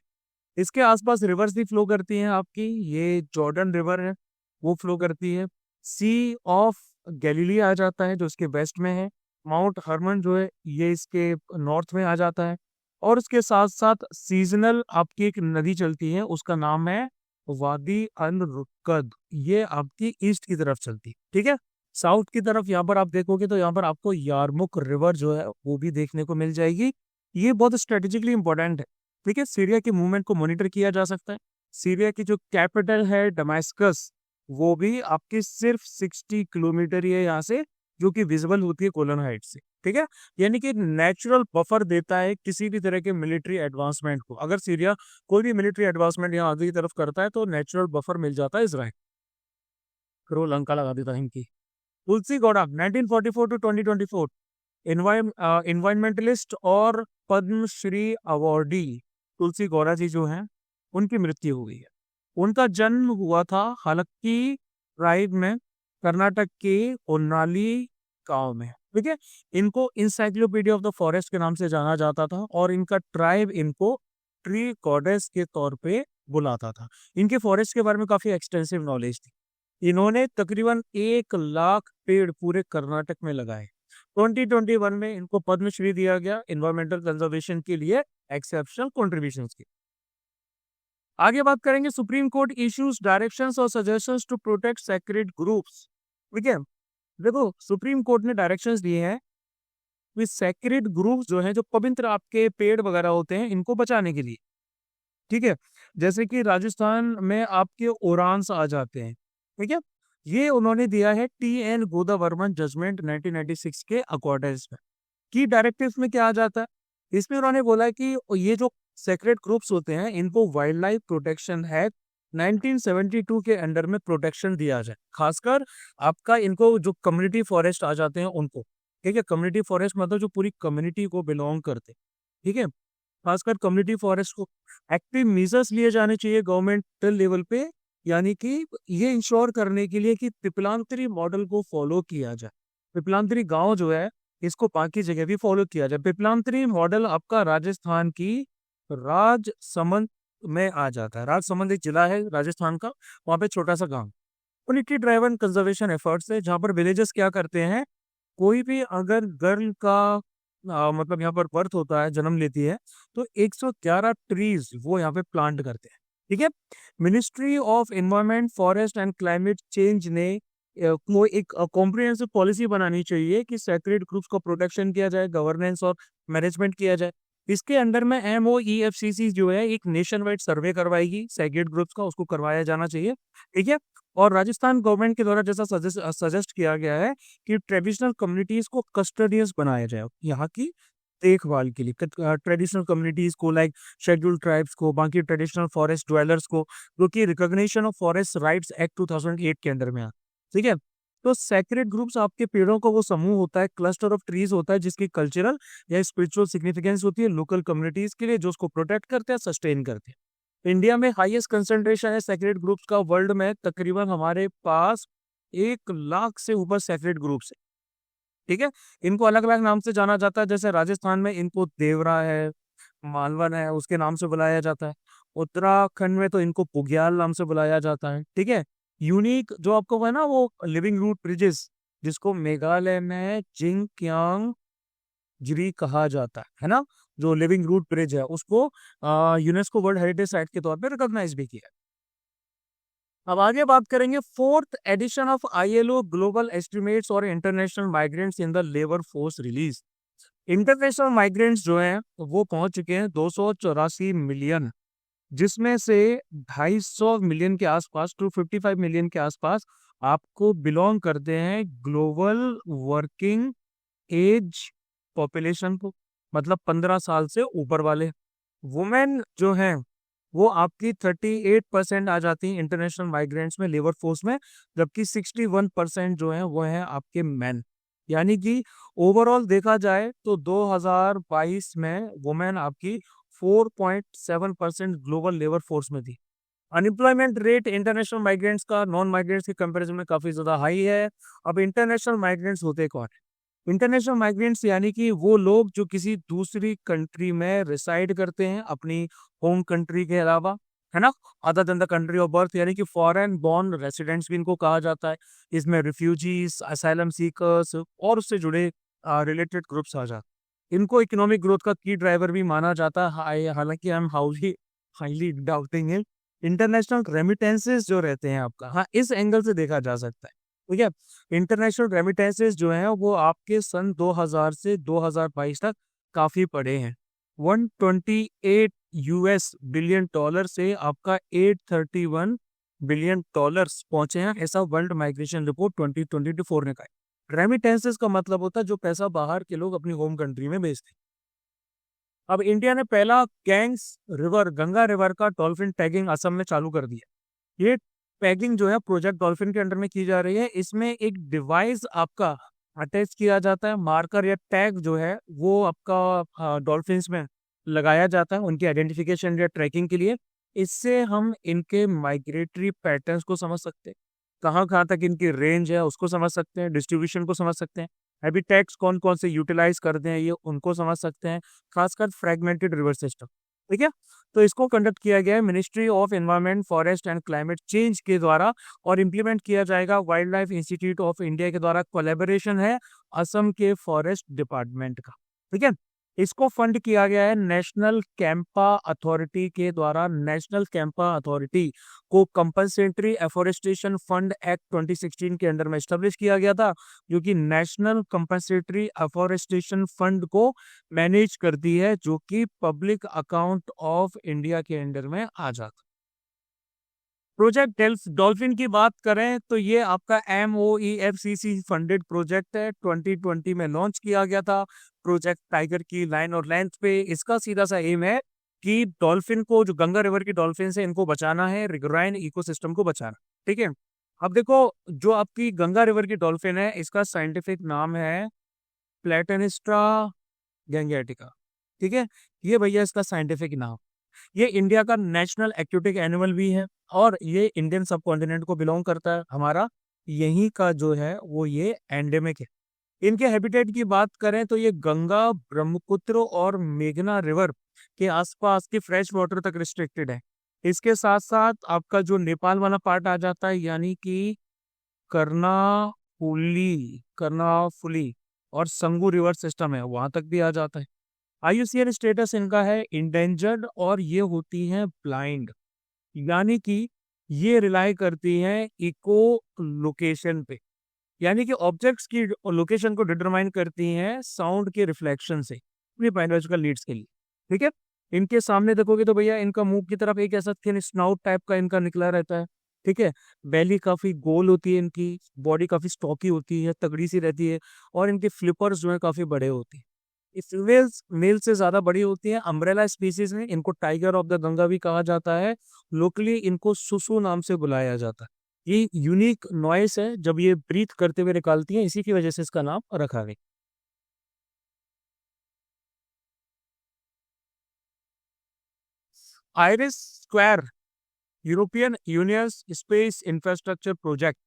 S1: इसके आसपास रिवर्स भी फ्लो करती हैं आपकी, ये जॉर्डन रिवर है वो फ्लो करती है। सी ऑफ गैलीली आ जाता है जो इसके वेस्ट में है। माउंट हरमन जो है ये इसके नॉर्थ में आ जाता है। और उसके साथ साथ सीजनल आपकी एक नदी चलती है उसका नाम है वादी अन रुक्कद, ये आपकी ईस्ट की तरफ चलती है, ठीक है। साउथ की तरफ यहाँ पर आप देखोगे तो यहाँ पर आपको यारमुक रिवर जो है वो भी देखने को मिल जाएगी। ये बहुत स्ट्रेटेजिकली इंपॉर्टेंट है, ठीक है। सीरिया के मूवमेंट को मॉनिटर किया जा सकता है। सीरिया की जो कैपिटल है डमास्कस वो भी आपकी सिर्फ 60 किलोमीटर ही है यहाँ से, जो कि विजिबल होती है गोलन हाइट से, ठीक है। यानी कि नेचुरल बफर देता है किसी भी तरह के मिलिट्री एडवांसमेंट को। अगर सीरिया कोई भी मिलिट्री एडवांसमेंट यहाँ आगे की तरफ करता है तो नेचुरल बफर मिल जाता है इसराइल। करो लंका लगा देता है इनकी। तुलसी गौड़ा 1944 टू 2024 इन्वायरमेंटलिस्ट और पद्मश्री अवार्डी तुलसी गौड़ा जी जो हैं उनकी मृत्यु हो गई है। उनका जन्म हुआ था हालांकि ट्राइब में, कर्नाटक के उन्नाली गांव में, ठीक है। इनको इंसाइक्लोपीडिया ऑफ द फॉरेस्ट के नाम से जाना जाता था और इनका ट्राइब इनको ट्री गॉडेस के तौर पे बुलाता था। इनके फॉरेस्ट के बारे में काफी एक्सटेंसिव नॉलेज थी। इन्होंने तकरीबन 1 लाख पेड़ पूरे कर्नाटक में लगाए। 2021 में इनको पद्मश्री दिया गया इन्वायरमेंटल कंजर्वेशन के लिए एक्सेप्शनल कॉन्ट्रीब्यूशंस की। आगे बात करेंगे सुप्रीम कोर्ट इश्यूज डायरेक्शंस और suggestions to protect sacred groups, ठीक है। देखो सुप्रीम कोर्ट ने डायरेक्शंस दिए हैं कि सेक्रेड ग्रुप्स जो हैं, जो पवित्र आपके पेड़ वगैरह होते हैं, इनको बचाने के लिए, ठीक है। जैसे कि राजस्थान में आपके ओरांस आ जाते हैं, ठीक है। ये उन्होंने दिया है TN गोदावर्मन जजमेंट 1996 के अकॉर्डिंग्स में। की डायरेक्टिव्स में क्या आ जाता है, इसमें उन्होंने बोला है कि ये जो सेक्रेट ग्रुप्स होते हैं इनको वाइल्ड लाइफ प्रोटेक्शन एक्ट 1972 के अंडर में प्रोटेक्शन दिया जाए। खासकर आपका इनको जो कम्युनिटी फॉरेस्ट आ जाते हैं उनको, ठीक है। कम्युनिटी फॉरेस्ट मतलब जो पूरी कम्युनिटी को बिलोंग करते, ठीक है। खासकर कम्युनिटी फॉरेस्ट को एक्टिव मेजर्स लिए जाने चाहिए गवर्नमेंटल लेवल पे, यानी कि ये इंश्योर करने के लिए कि पिपलांतरी मॉडल को फॉलो किया जाए। पिपलांतरी गांव जो है इसको बाकी जगह भी फॉलो किया जाए। पिपलांतरी मॉडल आपका राजस्थान की राजसमंद में आ जाता है। राजसमंद एक जिला है राजस्थान का, वहां पे छोटा सा गांव। कम्युनिटी ड्राइवन कंजर्वेशन एफर्ट्स है जहाँ पर विलेजेस क्या करते हैं, कोई भी अगर गर्ल का मतलब यहाँ पर बर्थ होता है, जन्म लेती है, तो 111 ट्रीज वो यहाँ पे प्लांट करते हैं, ठीक है। Ministry of environment forest and climate change ने को एक कॉम्प्रिहेंसिव पॉलिसी बनानी चाहिए कि सेक्रेड ग्रुप्स को प्रोटेक्शन किया जाए, गवर्नेंस और मैनेजमेंट किया जाए। इसके अंडर में MOEFCC जो है एक नेशन वाइड सर्वे करवाएगी सेक्रेड ग्रुप्स का, उसको करवाया जाना चाहिए, ठीक है। और राजस्थान गवर्नमेंट के द्वारा जैसा सजेस्ट किया गया है कि ट्रेडिशनल कम्युनिटीज को कस्टडियंस बनाया जाए यहाँ की देखभाल के लिए। ट्रेडिशनल कम्युनिटीज को लाइक शेड्यूल्ड ट्राइब्स को, बाकी ट्रेडिशनल फॉरेस्ट ड्वेलर्स को, जो कि recognition of forest rights act 2008 के अंदर में आता, ठीक है। तो सेक्रेड ग्रुप्स आपके पेड़ों का वो समूह होता है, क्लस्टर ऑफ ट्रीज होता है जिसकी कल्चरल या स्पिरिचुअल सिग्निफिकेंस होती है लोकल कम्युनिटीज के लिए, जो उसको प्रोटेक्ट करते हैं, सस्टेन करते हैं। इंडिया में हाईएस्ट कंसंट्रेशन है सेक्रेड ग्रुप्स का वर्ल्ड में, तकरीबन हमारे पास 1 लाख से ऊपर सेक्रेड ग्रुप्स है, ठीक है। इनको अलग अलग नाम से जाना जाता है, जैसे राजस्थान में इनको देवरा है, मालवन है, उसके नाम से बुलाया जाता है। उत्तराखंड में तो इनको पुग्याल नाम से बुलाया जाता है, ठीक है। यूनिक जो आपको है ना वो लिविंग रूट ब्रिजेस, जिसको मेघालय में जिंगक्यांग जिरी कहा जाता है ना, जो लिविंग रूट ब्रिज है उसको यूनेस्को वर्ल्ड हेरिटेज साइट के तौर पे रिकॉग्नाइज भी किया। अब आगे बात करेंगे fourth edition of ILO global estimates और international migrants in the labour force release. International migrants जो हैं वो पहुंच चुके हैं 284 मिलियन, जिसमें से 250 मिलियन के आसपास, 255 मिलियन के आसपास आपको बिलोंग करते हैं ग्लोबल वर्किंग एज पॉपुलेशन को, मतलब 15 साल से ऊपर वाले। वुमेन जो हैं वो आपकी 38% आ जाती हैं इंटरनेशनल माइग्रेंट्स में, लेबर फोर्स में, जबकि 61% जो है वो है आपके मैन। यानी कि ओवरऑल देखा जाए तो 2022 में वुमेन आपकी 4.7% ग्लोबल लेबर फोर्स में थी। अनएम्प्लॉयमेंट रेट इंटरनेशनल माइग्रेंट्स का नॉन माइग्रेंट्स के कंपैरिजन में काफी ज्यादा हाई है। अब इंटरनेशनल माइग्रेंट्स होते कौन है? इंटरनेशनल माइग्रेंट्स यानी कि वो लोग जो किसी दूसरी कंट्री में रिसाइड करते हैं अपनी होम कंट्री के अलावा, है ना, other than the country of birth, यानी कि फॉरेन बॉर्न रेसिडेंट्स भी इनको कहा जाता है। इसमें रिफ्यूजीज, असाइलम सीकर्स और उससे जुड़े रिलेटेड ग्रुप्स आ जाते हैं। इनको इकोनॉमिक ग्रोथ का की ड्राइवर भी माना जाता है, हालांकि आई एम हाउली हाईली डाउटिंग है। इंटरनेशनल रेमिटेंसेस जो रहते हैं आपका, हाँ, इस एंगल से देखा जा सकता है। ठीक है, इंटरनेशनल रेमिटेंसेस जो हैं वो आपके सन 2000 से 2022 तक काफी बढ़े हैं। 128 यूएस बिलियन डॉलर से आपका 831 बिलियन डॉलर्स पहुंचे हैं, ऐसा वर्ल्ड माइग्रेशन रिपोर्ट 2024 ने कहा है। रेमिटेंसेस का मतलब होता है जो पैसा बाहर के लोग अपनी होम कंट्री में भेजते हैं। अब इंडिया ने पहला गैंग्स रिवर, गंगा रिवर का डॉल्फिन टैगिंग असम में चालू कर दिया। ये टैगिंग जो है प्रोजेक्ट डॉल्फिन के अंडर में की जा रही है। इसमें एक डिवाइस आपका अटैच किया जाता है, मार्कर या टैग जो है वो आपका डॉल्फिन्स में लगाया जाता है उनकी आइडेंटिफिकेशन या ट्रैकिंग के लिए। इससे हम इनके माइग्रेटरी पैटर्न्स को समझ सकते हैं, कहाँ कहाँ तक इनकी रेंज है उसको समझ सकते हैं, डिस्ट्रीब्यूशन को समझ सकते हैं, हैबिटेट्स कौन कौन से यूटिलाइज करते हैं ये उनको समझ सकते हैं, खासकर फ्रेगमेंटेड रिवर सिस्टम। ठीक है, तो इसको कंडक्ट किया गया है ministry of environment, forest and climate change के द्वारा और इम्प्लीमेंट किया जाएगा wild life institute of India के द्वारा। कोलैबोरेशन है असम के फॉरेस्ट डिपार्टमेंट का। ठीक है, इसको फंड किया गया है नेशनल कैंपा अथॉरिटी के द्वारा। नेशनल कैंपा अथॉरिटी को कंपनसेटरी एफोरेस्टेशन फंड एक्ट 2016 के अंडर में स्टेब्लिश किया गया था, जो कि नेशनल कंपनसेटरी एफोरेस्टेशन फंड को मैनेज करती है, जो कि पब्लिक अकाउंट ऑफ इंडिया के अंडर में आ जाता है। प्रोजेक्ट डॉल्फिन की बात करें तो ये आपका MOEFCC फंडेड प्रोजेक्ट है, 2020 में लॉन्च किया गया था। प्रोजेक्ट टाइगर की लाइन और लेंथ पे इसका सीधा सा एम है कि डॉल्फिन को, जो गंगा रिवर की डॉल्फिन है, इनको बचाना है, रिगराइन इकोसिस्टम को बचाना। ठीक है, अब देखो जो आपकी गंगा रिवर की डॉल्फिन है इसका साइंटिफिक नाम है प्लेटेनिस्ट्रा गैंगेटिका। ठीक है, ये भैया इसका साइंटिफिक नाम। ये इंडिया का नेशनल एक्वेटिक एनिमल भी है और ये इंडियन सब कॉन्टिनेंट को बिलोंग करता है हमारा। यहीं का जो है वो ये एंडेमिक है। इनके हैबिटेट की बात करें तो ये गंगा, ब्रह्मपुत्र और मेघना रिवर के आसपास के फ्रेश वाटर तक रिस्ट्रिक्टेड है। इसके साथ साथ आपका जो नेपाल वाला पार्ट आ जाता है, यानी कि कर्णाफुली और संगू रिवर सिस्टम है, वहां तक भी आ जाता है। IUCN स्टेटस इनका है इंडेंजर्ड और ये होती हैं ब्लाइंड, यानी कि ये रिलाई करती हैं इको लोकेशन पे, यानी कि ऑब्जेक्ट्स की लोकेशन को डिटरमाइन करती हैं साउंड के रिफ्लेक्शन से अपनी बायोलॉजिकल नीड्स के लिए। ठीक है, इनके सामने देखोगे तो भैया इनका मुंह की तरफ एक ऐसा थिन स्नाउट टाइप का इनका निकला रहता है। ठीक है, बेली काफी गोल होती है, इनकी बॉडी काफी स्टॉकी होती है, तगड़ी सी रहती है और इनके फ्लिपर्स जो है काफी बड़े होते हैं। फीमेल्स मेल से ज्यादा बड़ी होती है। अम्ब्रेला स्पीसीज में इनको टाइगर ऑफ द गंगा भी कहा जाता है। लोकली इनको सुसु नाम से बुलाया जाता है। ये यूनिक नॉइस है जब ये ब्रीथ करते हुए निकालती हैं, इसी की वजह से इसका नाम रखा गया। IRIS square, European Union space infrastructure project.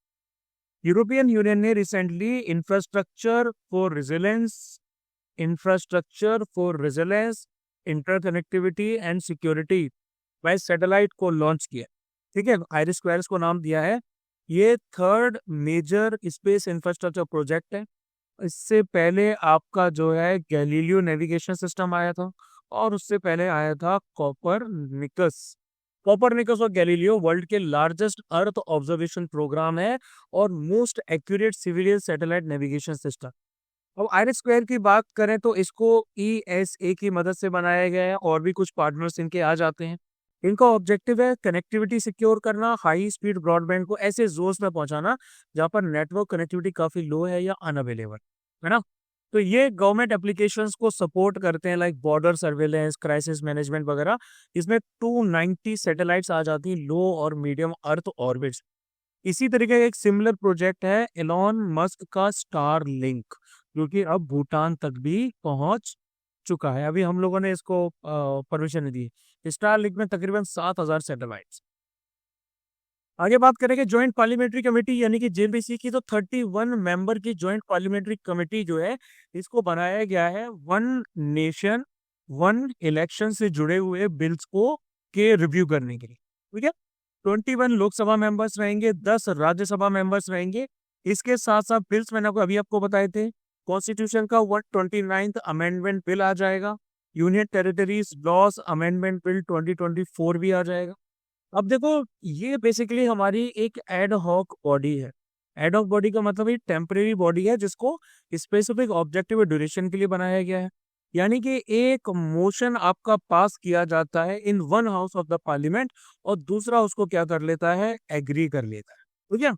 S1: European Union ने recently infrastructure for resilience, interconnectivity and security by satellite को लॉन्च किया। ठीक है, आइरिस स्क्वायर्स को नाम दिया है। ये third major space infrastructure project है। इससे पहले आपका जो है गैलीलियो नेविगेशन सिस्टम आया था और उससे पहले आया था कॉपरनिकस। कॉपरनिकस और गैलीलियो वर्ल्ड के लार्जेस्ट अर्थ ऑब्जर्वेशन प्रोग्राम है और most accurate civilian satellite navigation system. अब आईरिस स्क्वायर की बात करें तो इसको ESA की मदद से बनाया गया है, और भी कुछ पार्टनर्स इनके आ जाते हैं। इनका ऑब्जेक्टिव है कनेक्टिविटी सिक्योर करना, हाई स्पीड ब्रॉडबैंड को ऐसे जोन्स में पहुंचाना जहां पर नेटवर्क कनेक्टिविटी काफी लो है या अनअवेलेबल है ना। तो ये गवर्नमेंट एप्लीकेशंस को सपोर्ट करते हैं, like border surveillance, crisis management वगैरह। इसमें 290 सैटेलाइट्स आ जाती हैं लो और मीडियम अर्थ ऑर्बिट। इसी तरीके का एक सिमिलर प्रोजेक्ट है एलॉन मस्क का स्टार लिंक, जो कि अब भूटान तक भी पहुंच चुका है। अभी हम लोगों ने इसको परमिशन दी है। स्टार लिंक में तकरीबन 7,000 सैटेलाइट्स। आगे बात करेंगे ज्वाइंट पार्लियामेंट्री कमेटी यानी कि JPC की, तो 31 मेंबर की ज्वाइंट पार्लियामेंट्री कमेटी जो है, इसको बनाया गया है वन नेशन वन इलेक्शन से जुड़े हुए बिल्स को के रिव्यू करने के लिए। ठीक है, 21 लोकसभा मेंबर्स रहेंगे, 10 राज्यसभा मेंबर्स रहेंगे। इसके साथ साथ बिल्स मैंने अभी आपको बताए थे, कॉन्स्टिट्यूशन का 129th अमेंडमेंट बिल आ जाएगा, union territories loss amendment bill 2024 भी आ जाएगा। अब देखो, ये बेसिकली हमारी एक एड हॉक बॉडी है। एड हॉक बॉडी का मतलब ये टेम्परेरी बॉडी है जिसको स्पेसिफिक ऑब्जेक्टिव ड्यूरेशन के लिए बनाया गया है। यानी कि एक मोशन आपका पास किया जाता है in one house of the parliament, और दूसरा उसको क्या कर लेता है, एग्री कर लेता है। ठीक है,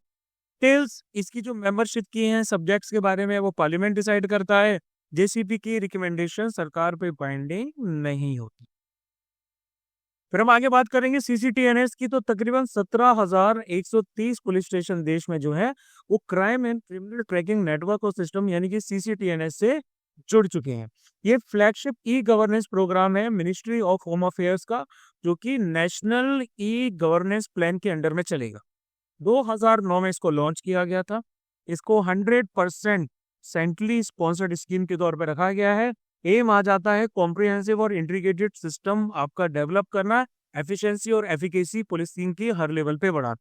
S1: टेल्स इसकी जो मेंबरशिप की हैं सब्जेक्ट्स के बारे में वो पार्लियामेंट डिसाइड करता है। JCP की रिकमेंडेशन सरकार पे बाइंडिंग नहीं होती। फिर हम आगे बात करेंगे CCTNS की, तो तकरीबन 17,130 पुलिस स्टेशन देश में जो है वो crime and criminal tracking network और सिस्टम यानी कि CCTNS से जुड़ चुके हैं। ये फ्लैगशिप गवर्नेंस प्रोग्राम है मिनिस्ट्री ऑफ होम अफेयर्स का, जो कि नेशनल गवर्नेंस प्लान के अंडर में चलेगा। 2009 में इसको लॉन्च किया गया था। इसको 100% सेंट्रली स्पॉन्सर्ड स्कीम के तौर पर रखा गया है। एम आ जाता है कॉम्प्रिहेंसिव और इंटीग्रेटेड सिस्टम आपका डेवलप करना, एफिशिएंसी और एफिकेसी पुलिसिंग की हर लेवल पे बढ़ाना।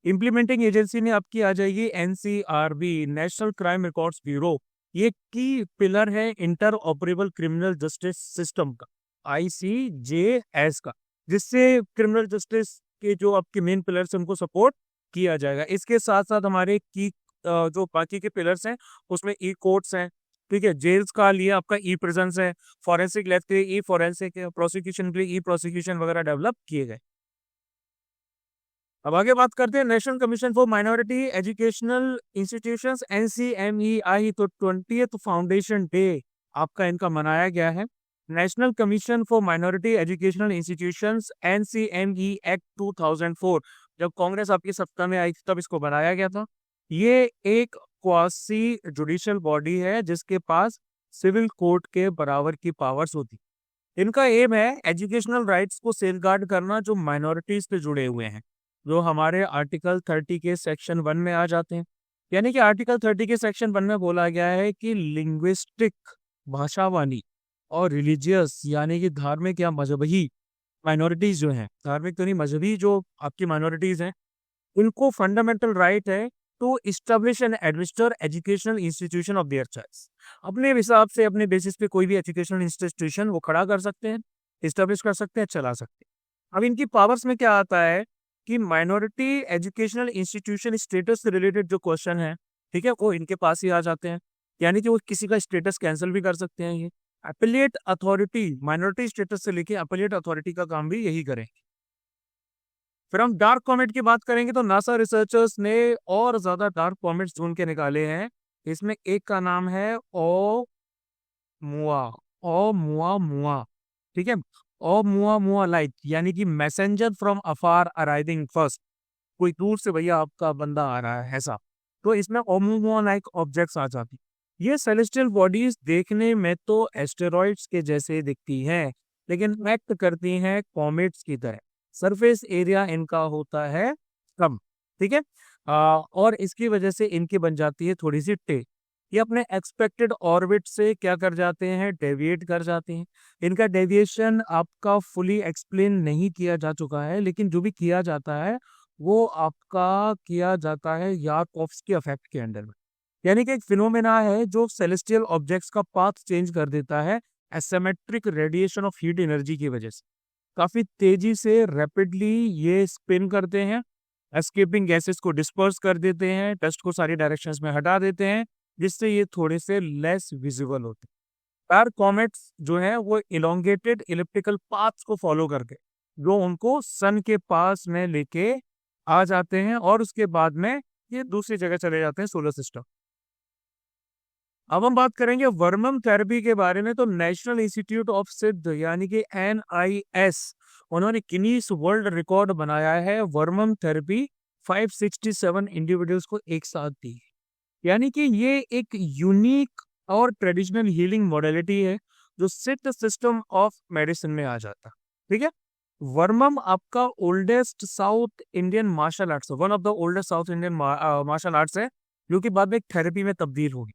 S1: इम्प्लीमेंटिंग एजेंसी ने आपकी आ जाएगी NCRB, national crime records bureau. ये की पिलर है inter operable criminal justice system का, ICJS का, जिससे क्रिमिनल जस्टिस के जो आपके मेन पिलर्स हैं उनको सपोर्ट किया जाएगा। इसके साथ साथ हमारे की जो बाकी के पिलर्स हैं उसमें कोर्ट्स हैं। ठीक है, जेल्स का लिए आपका प्रिजन्स है, फॉरेंसिक लैब के लिए फॉरेंसिक, प्रोसिक्यूशन के लिए प्रोसिक्यूशन वगैरह डेवलप किए गए। अब आगे बात करते हैं national commission for minority educational institutions NCMEI। तो 20th फाउंडेशन डे आपका इनका मनाया गया है। National commission for minority educational institutions NCME act 2004 जब कांग्रेस आपकी सत्ता में आई थी तब इसको बनाया गया था। ये एक क्वासी जुडिशियल बॉडी है जिसके पास सिविल कोर्ट के बराबर की पावर्स होती। इनका एम है एजुकेशनल राइट्स को सेफगार्ड करना जो माइनॉरिटीज से जुड़े हुए हैं, जो हमारे आर्टिकल 30 के सेक्शन 1 में आ जाते हैं। यानी कि आर्टिकल 30 के सेक्शन 1 में बोला गया है कि लिंग्विस्टिक, भाषावानी और रिलीजियस यानी कि धार्मिक या मजहबी माइनॉरिटीज जो हैं, धार्मिक तो नहीं मजहबी जो आपकी माइनॉरिटीज हैं, उनको फंडामेंटल राइट है to establish and administer educational institution of their choice. अपने हिसाब से अपने बेसिस पे कोई भी एजुकेशनल इंस्टीट्यूशन वो खड़ा कर सकते हैं, इस्टेब्लिश कर सकते हैं, चला सकते हैं। अब इनकी पावर्स में क्या आता है कि माइनॉरिटी एजुकेशनल इंस्टीट्यूशन स्टेटस से रिलेटेड जो क्वेश्चन है, ठीक है, वो इनके पास ही आ जाते हैं। यानी कि वो किसी का स्टेटस कैंसिल भी कर सकते हैं। ये अपीलेट अथॉरिटी, माइनॉरिटी स्टेटस से लेके अपीलेट अथॉरिटी का काम भी यही करें। फिर हम डार्क कॉमेट की बात करेंगे तो नासा रिसर्चर्स ने और ज्यादा डार्क कॉमेट्स ढूंढ के निकाले हैं। इसमें एक का नाम है ओ मुआ, ओ मुआ मुआ। ठीक है, ओ मुआ मुआ लाइट यानी कि messenger from afar arriving first, कोई दूर से भैया आपका बंदा आ रहा है ऐसा। तो इसमें ओमुमुआ लाइक ऑब्जेक्ट्स आ जाती। ये सेलेस्टियल बॉडीज देखने में तो एस्टेरॉइड्स के जैसे दिखती हैं, लेकिन एक्ट करती हैं कॉमेट्स की तरह। सरफेस एरिया इनका होता है कम। ठीक है, और इसकी वजह से इनकी बन जाती है थोड़ी सी टेल। ये अपने एक्सपेक्टेड ऑर्बिट से क्या कर जाते हैं, डेविएट कर जाते हैं। इनका डेविएशन आपका फुली एक्सप्लेन नहीं किया जा चुका है, लेकिन जो भी किया जाता है वो आपका किया जाता है यारकोफ्स्की इफेक्ट के अंडर में। यानी कि एक फिनोमेना है जो सेलेस्टियल ऑब्जेक्ट्स का पाथ चेंज कर देता है asymmetric radiation of heat energy की वजह से। काफी तेजी से रैपिडली ये स्पिन करते हैं, एस्केपिंग गैसेस को डिस्पर्स कर देते हैं, डस्ट को सारी डायरेक्शंस में हटा देते हैं, जिससे ये थोड़े से लेस विजिबल होते हैं। पैर कॉमेट्स जो है वो इलोंगेटेड इलिप्टिकल पाथ्स को फॉलो करके जो उनको सन के पास में लेके आ जाते हैं और उसके बाद में ये दूसरी जगह चले जाते हैं सोलर सिस्टम। अब हम बात करेंगे वर्मम थेरेपी के बारे में। तो नेशनल इंस्टीट्यूट ऑफ सिद्ध यानी कि NIS, उन्होंने गिनीज वर्ल्ड रिकॉर्ड बनाया है वर्मम थेरेपी 567 इंडिविजुअल्स को एक साथ दी। यानी कि ये एक यूनिक और ट्रेडिशनल हीलिंग मॉडलिटी है जो सिद्ध सिस्टम ऑफ मेडिसिन में आ जाता है। ठीक है, वर्मम आपका oldest south Indian martial arts, one of the oldest south Indian martial arts है, जो कि बाद में एक थेरेपी में तब्दील होगी।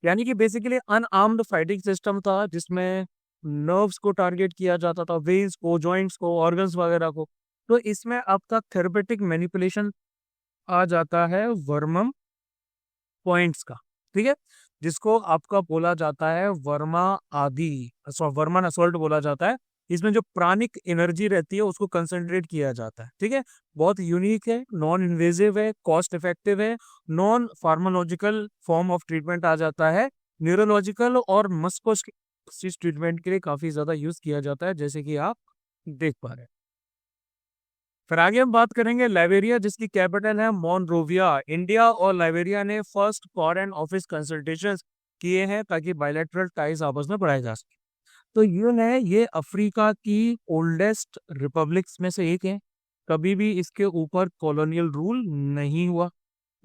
S1: यानी कि बेसिकली अनआर्म्ड फाइटिंग सिस्टम था जिसमें नर्व्स को टारगेट किया जाता था, वेन्स को, जॉइंट्स को, ऑर्गन्स वगैरह को। तो इसमें आपका थेरेपेटिक मैनिपुलेशन आ जाता है वर्मम पॉइंट्स का। ठीक है, जिसको आपका बोला जाता है वर्मा आदि, वर्मन असॉल्ट बोला जाता है। इसमें जो प्राणिक एनर्जी रहती है उसको कंसंट्रेट किया जाता है। ठीक है, बहुत यूनिक है, नॉन इन्वेजिव है, कॉस्ट इफेक्टिव है, नॉन फार्मालॉजिकल फॉर्म ऑफ ट्रीटमेंट आ जाता है। न्यूरोलॉजिकल और मस्कुलर ट्रीटमेंट के लिए काफी ज्यादा यूज किया जाता है, जैसे कि आप देख पा रहे हैं। फिर आगे हम बात करेंगे लाइबेरिया, जिसकी कैपिटल है मोनरोविया। इंडिया और लाइबेरिया ने फर्स्ट फॉरेन ऑफिस कंसल्टेशन किए हैं ताकि बायलैटरल टाइज आपस में बढ़ाए जा सके। तो ये अफ्रीका की ओल्डेस्ट रिपब्लिक्स में से एक है। कभी भी इसके ऊपर कॉलोनियल रूल नहीं हुआ।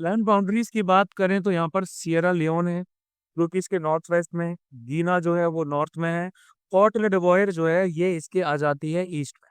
S1: लैंड बाउंड्रीज की बात करें तो यहाँ पर सियरा लियोन है जो कि इसके नॉर्थ वेस्ट में है। गीना जो है वो नॉर्थ में है। कोट डिवोयर जो है ये इसके आ जाती है ईस्ट में।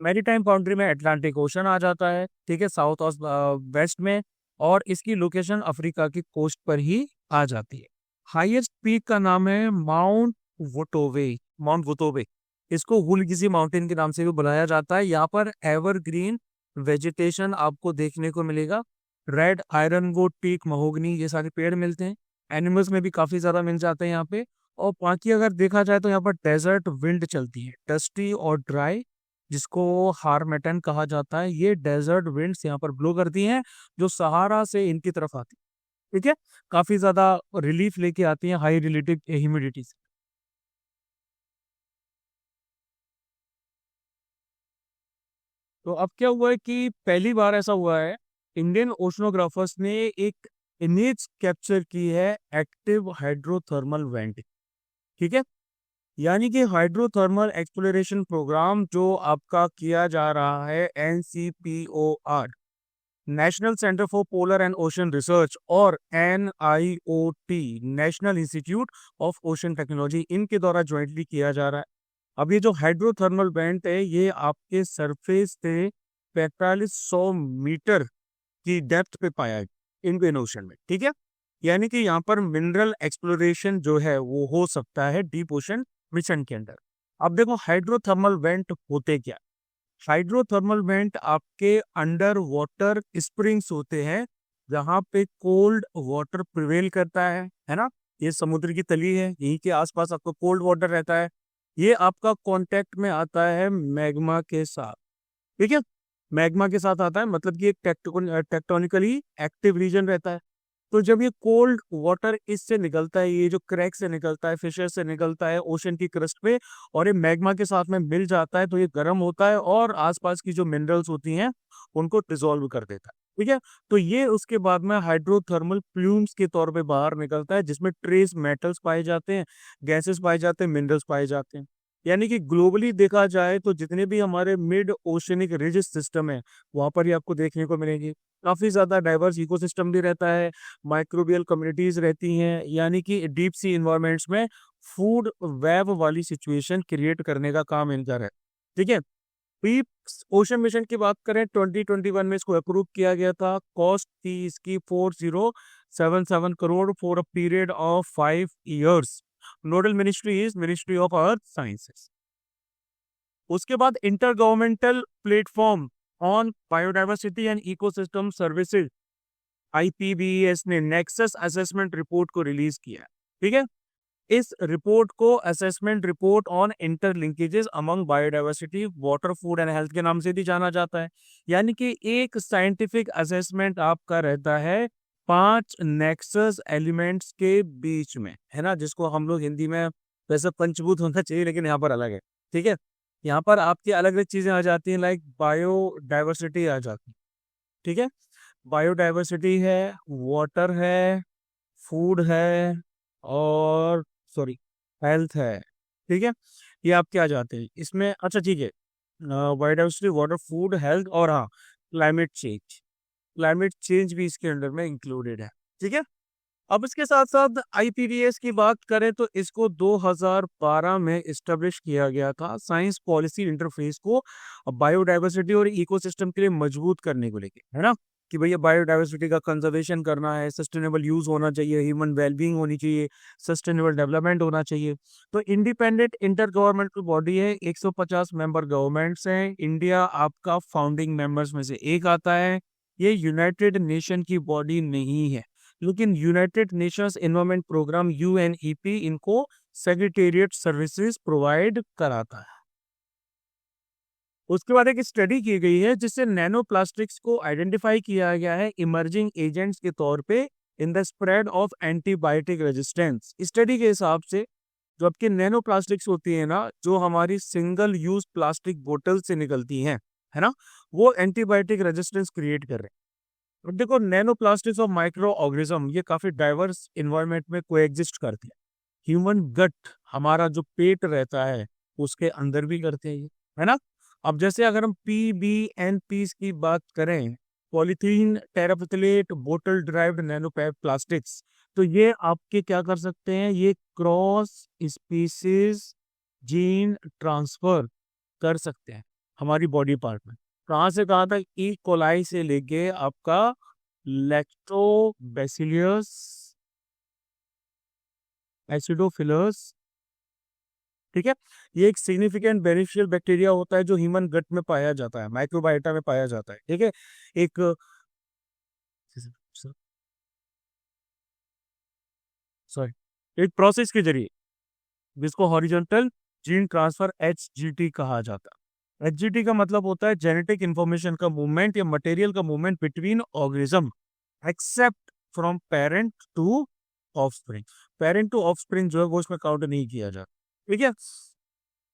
S1: मैरीटाइम बाउंड्री में अटलांटिक ओशन आ जाता है। ठीक है, साउथ और वेस्ट में। और इसकी लोकेशन अफ्रीका की कोस्ट पर ही आ जाती है। हाईएस्ट पीक का नाम है माउंट वुटोवे। इसको हुलगिजी माउंटेन के नाम से भी बुलाया जाता है। यहाँ पर एवरग्रीन वेजिटेशन आपको देखने को मिलेगा। रेड आयरनवुड, टीक, महोगनी, ये सारे पेड़ मिलते हैं। एनिमल्स में भी काफी ज्यादा मिल जाते हैं यहाँ पे। और बाकी अगर देखा जाए तो यहाँ पर डेजर्ट विंड चलती है, डस्टी और ड्राई, जिसको हारमेटन कहा जाता है। ये डेजर्ट विंड्स यहाँ पर ब्लो करती हैं जो सहारा से इनकी तरफ आती है। ठीक है, काफी ज्यादा रिलीफ लेके आती हैं हाई रिलेटिव ह्यूमिडिटी से। तो अब क्या हुआ है कि पहली बार ऐसा हुआ है इंडियन ओशनोग्राफर्स ने एक इमेज कैप्चर की है एक्टिव हाइड्रोथर्मल वेंट। ठीक है, यानी कि हाइड्रोथर्मल एक्सप्लोरेशन प्रोग्राम जो आपका किया जा रहा है NCPOR, national centre for polar and ocean research, और NIOT, national institute of ocean technology, इनके द्वारा ज्वाइंटली किया जा रहा है। अब ये जो हाइड्रोथर्मल वेंट है ये आपके सरफेस से 4500 मीटर की डेप्थ पे पाया है इंडियन ओशन में। ठीक है, यानी कि यहाँ पर मिनरल एक्सप्लोरेशन जो है वो हो सकता है डीप ओशन मिशन के अंदर। अब देखो हाइड्रोथर्मल वेंट होते क्या। हाइड्रोथर्मल वेंट आपके अंडर वाटर स्प्रिंग्स होते हैं जहाँ पे कोल्ड वाटर प्रिवेल करता है ना। ये समुद्र की तली है, यहीं के आसपास आपको कोल्ड वाटर रहता है। ये आपका कांटेक्ट में आता है मैग्मा के साथ। ठीक है, मैग्मा के साथ आता है, मतलब कि एक टेक्टोनिकली एक्टिव रीजन रहता है। तो जब ये कोल्ड वाटर इससे निकलता है, ये जो क्रैक से निकलता है, फिशर से निकलता है ओशन की क्रस्ट पे, और ये मैग्मा के साथ में मिल जाता है, तो ये गर्म होता है और आसपास की जो मिनरल्स होती हैं उनको डिसॉल्व कर देता है। ठीक है, तो ये उसके बाद में हाइड्रोथर्मल प्लूम्स के तौर पे बाहर निकलता है जिसमें ट्रेस मेटल्स पाए जाते हैं, गैसेस पाए जाते हैं, मिनरल्स पाए जाते हैं। यानी कि ग्लोबली देखा जाए तो जितने भी हमारे मिड ओशनिक रिज सिस्टम है वहां पर ही आपको देखने को मिलेंगे। काफी ज्यादा डाइवर्स इकोसिस्टम भी रहता है, माइक्रोबियल कम्युनिटीज रहती हैं, यानी कि डीप सी इन्वायरमेंट्स में फूड वेब वाली सिचुएशन क्रिएट करने का काम इनका है। ठीक है, डीप ओशन मिशन की बात करें 2021 में इसको अप्रूव किया गया था। कॉस्ट थी इसकी 4077 crore for a period of 5 years। Nodal ministry is ministry of earth sciences. उसके बाद inter governmental platform on biodiversity and ecosystem services IPBES ने नेक्सस असेसमेंट रिपोर्ट को रिलीज किया। ठीक है, इस रिपोर्ट को assessment report on interlinkages among biodiversity, water, food and health के नाम से भी जाना जाता है। यानी कि एक साइंटिफिक असेसमेंट आपका रहता है 5 नेक्सस एलिमेंट्स के बीच में, है ना, जिसको हम लोग हिंदी में वैसे पंचभूत होना चाहिए लेकिन यहाँ पर अलग है। ठीक है, यहाँ पर आपकी अलग अलग चीजें आ जाती हैं, लाइक बायोडाइवर्सिटी आ जाती है। ठीक है, बायोडाइवर्सिटी है, वाटर है, फूड है, और सॉरी हेल्थ है। ठीक है, ये आपके आ जाते हैं इसमें। अच्छा ठीक है, बायोडाइवर्सिटी, वाटर, फूड, हेल्थ, और हाँ क्लाइमेट चेंज। क्लाइमेट चेंज भी इसके अंडर में इंक्लूडेड है। ठीक है, अब इसके साथ साथ आईपीडीएस की बात करें तो इसको 2012 में इस्टेब्लिश किया गया था, साइंस पॉलिसी इंटरफेस को बायोडाइवर्सिटी और इकोसिस्टम के लिए मजबूत करने को लेके, है ना, कि भैया बायोडाइवर्सिटी का कंजर्वेशन करना है, सस्टेनेबल यूज होना चाहिए, ह्यूमन वेलबींग होनी चाहिए, सस्टेनेबल डेवलपमेंट होना चाहिए। तो इंडिपेंडेंट इंटर गवर्नमेंटल बॉडी है, 150 मेंबर गवर्नमेंट्स हैं, इंडिया आपका फाउंडिंग मेंबर्स में से एक आता है। ये यूनाइटेड नेशन की बॉडी नहीं है, लेकिन united nations environment programme UNEP इनको सेक्रेटेरिएट सर्विसेज प्रोवाइड कराता है। उसके बाद एक स्टडी की गई है जिससे नैनो प्लास्टिक्स को आइडेंटिफाई किया गया है इमर्जिंग एजेंट्स के तौर पे in the spread of antibiotic resistance. Study के हिसाब से जो आपकी नैनो प्लास्टिक्स होती है ना, जो हमारी सिंगल यूज प्लास्टिक बोतल से निकलती हैं, है ना, वो एंटीबायोटिक रेजिस्टेंस क्रिएट कर रहे हैं। अब देखो, नैनो प्लास्टिक्स और माइक्रो ऑर्गेनिज्म ये काफी डाइवर्स इन्वायरमेंट में कोएग्जिस्ट करते हैं। ह्यूमन गट, हमारा जो पेट रहता है, उसके अंदर भी करते हैं ये, है ना। अब जैसे अगर हम पीबीएनपीस की बात करें, पॉलीथीन टेरापेथलेट बोतल ड्राइव्ड नैनो प्लास्टिक्स, तो ये आपके क्या कर सकते हैं, ये क्रॉस स्पीसीज जीन ट्रांसफर कर सकते हैं हमारी बॉडी पार्ट में। कहाँ से कहाँ तक, ई कोलाई से लेके आपका लैक्टोबैसिलियस एसिडोफिलस। ठीक है, ये एक सिग्निफिकेंट बेनिफिशियल बैक्टीरिया होता है जो ह्यूमन गट में पाया जाता है, माइक्रोबायोटा में पाया जाता है। ठीक है, एक सॉरी एक प्रोसेस के जरिए जिसको हॉरिजॉन्टल जीन ट्रांसफर एचजीटी कहा जाता है। एचजीटी का मतलब होता है जेनेटिक इंफॉर्मेशन का मूवमेंट या मटेरियल का movement between organism except from parent to offspring. Parent to offspring जो है वो इसमें काउंट नहीं किया जाता। ठीक है,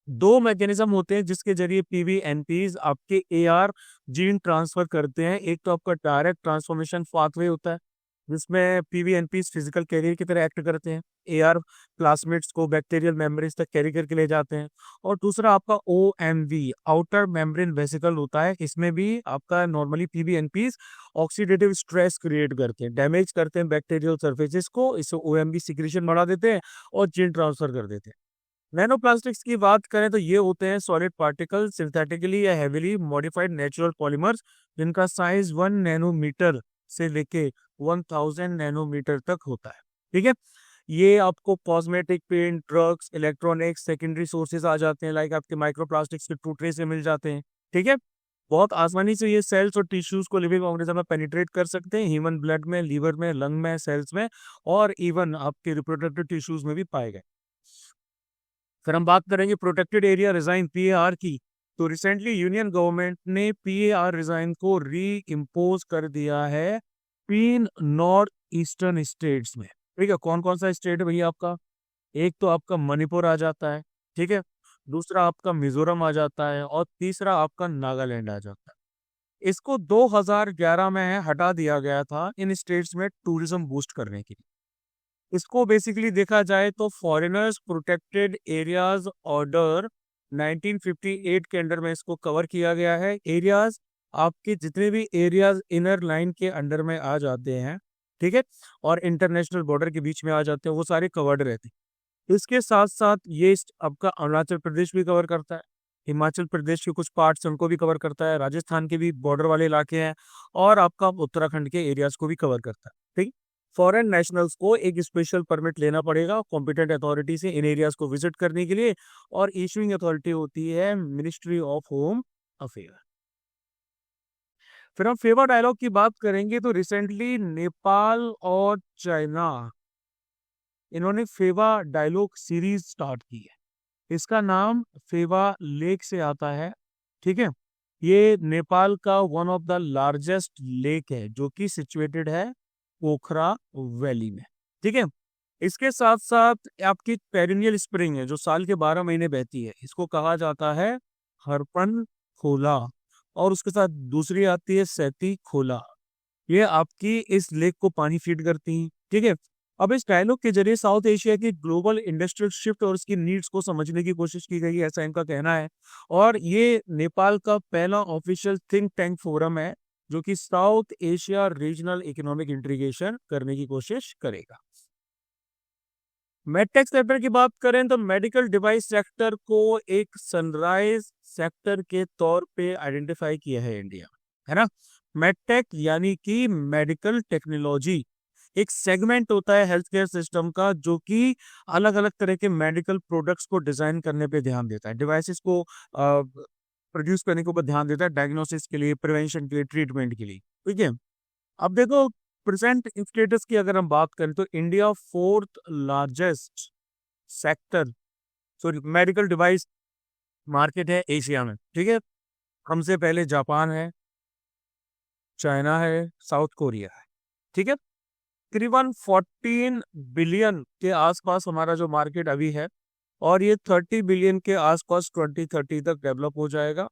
S1: दो मैकेनिज्म होते हैं जिसके जरिए पीवीएनपीज आपके एआर जीन ट्रांसफर करते हैं। एक तो आपका डायरेक्ट ट्रांसफॉर्मेशन पाथवे होता है जिसमें पीवीएनपीज फिजिकल कैरियर की तरह एक्ट करते हैं, एआर प्लाज्मिड्स को बैक्टीरियल मेम्ब्रेन तक कैरी करके ले जाते हैं। और दूसरा आपका ओएमवी आउटर मेम्ब्रेन वेसिकल होता है, इसमें भी आपका नॉर्मली पीवीएनपीज ऑक्सीडेटिव स्ट्रेस क्रिएट करते हैं, डैमेज करते हैं बैक्टीरियल सर्फेसिस को, इससे ओएमवी सिक्रीशन बढ़ा देते हैं और जीन ट्रांसफर कर देते हैं। नैनो प्लास्टिक्स की बात करें तो ये होते हैं सॉलिड पार्टिकल, सिंथेटिकली या हेवीली मॉडिफाइड नेचुरल पॉलीमर्स जिनका साइज 1 नैनोमीटर से लेके 1000 नैनोमीटर तक होता है। ठीक है, ये आपको cosmetic, paint, drugs, electronics, secondary sources आ जाते हैं, लाइक आपके माइक्रोप्लास्टिक्स के टूटने से मिल जाते हैं। ठीक है, बहुत आसानी से ये सेल्स और टिश्यूज को लिविंग ऑर्गेनिज्म में पेनिट्रेट कर सकते हैं, ह्यूमन ब्लड में, लीवर में, लंग में, सेल्स में, और इवन आपके रिप्रोडक्टिव टिश्यूज में भी पाए गए। फिर हम बात करेंगे प्रोटेक्टेड एरिया रिजाइन पीएआर की। तो रिसेंटली यूनियन गवर्नमेंट ने पीएआर रिजाइन को री इम्पोज कर दिया है 3 नॉर्थ ईस्टर्न स्टेट्स में। ठीक है, कौन कौन सा स्टेट है भैया आपका, एक तो आपका मणिपुर आ जाता है, ठीक है, दूसरा आपका मिजोरम आ जाता है, और तीसरा आपका नागालैंड आ जाता है। इसको 2011 में हटा दिया गया था इन स्टेट्स में टूरिज्म बूस्ट करने के लिए। इसको बेसिकली देखा जाए तो फॉरेनर्स प्रोटेक्टेड एरियाज ऑर्डर 1958 के अंडर में इसको कवर किया गया है। एरियाज आपके जितने भी एरियाज इनर लाइन के अंडर में आ जाते हैं, ठीक है, और इंटरनेशनल बॉर्डर के बीच में आ जाते हैं, वो सारे कवर्ड रहते हैं। इसके साथ साथ ये आपका अरुणाचल प्रदेश भी कवर करता है, हिमाचल प्रदेश के कुछ पार्ट्स उनको भी कवर करता है, राजस्थान के भी बॉर्डर वाले इलाके हैं, और आपका उत्तराखंड के एरियाज को भी कवर करता है। ठीक, फॉरेन नेशनल्स को एक स्पेशल परमिट लेना पड़ेगा कॉम्पिटेंट अथॉरिटी से इन एरियाज को विजिट करने के लिए, और इशूइंग अथॉरिटी होती है मिनिस्ट्री ऑफ होम अफेयर। फिर हम फेवा डायलॉग की बात करेंगे तो रिसेंटली नेपाल और चाइना इन्होंने फेवा डायलॉग सीरीज स्टार्ट की है। इसका नाम फेवा लेक से आता है। ठीक है, ये नेपाल का one of the largest lake है जो कि सिचुएटेड है पोखरा वैली में। ठीक है, इसके साथ साथ आपकी पेरिनियल स्प्रिंग है जो साल के 12 महीने बहती है, इसको कहा जाता है हरपन खोला। और उसके साथ दूसरी आती है सैती खोला, ये आपकी इस लेक को पानी फीड करती हैं। ठीक है, अब इस डायलॉग के जरिए साउथ एशिया की ग्लोबल इंडस्ट्रियल शिफ्ट और उसकी नीड्स को समझने की कोशिश की गई है, ऐसा इनका कहना है। और ये नेपाल का पहला ऑफिशियल थिंक टैंक फोरम है जो कि south Asia regional economic integration करने की कोशिश करेगा। मेडटेक सेक्टर की बात करें तो मेडिकल डिवाइस सेक्टर को एक सनराइज सेक्टर के तौर पे आइडेंटिफाई किया है इंडिया, है ना। मेडटेक यानी कि मेडिकल टेक्नोलॉजी एक सेगमेंट होता है हेल्थ केयर सिस्टम का जो कि अलग अलग तरह के मेडिकल प्रोडक्ट्स को डिजाइन करने पे ध्यान देता है, डिवाइसेस को प्रोड्यूस करने के ऊपर ध्यान देता है, डायग्नोसिस के लिए, प्रिवेंशन के लिए, ट्रीटमेंट के लिए। ठीक है, अब देखो प्रेजेंट स्टेटस की अगर हम बात करें तो India fourth largest sector sorry medical device market है एशिया में। ठीक है, हमसे पहले जापान है, चाइना है, साउथ कोरिया है। ठीक है, तकरीबन 14 बिलियन के आसपास हमारा जो मार्केट अभी है, और ये 30 बिलियन के आसपास 2030 तक डेवलप हो जाएगा।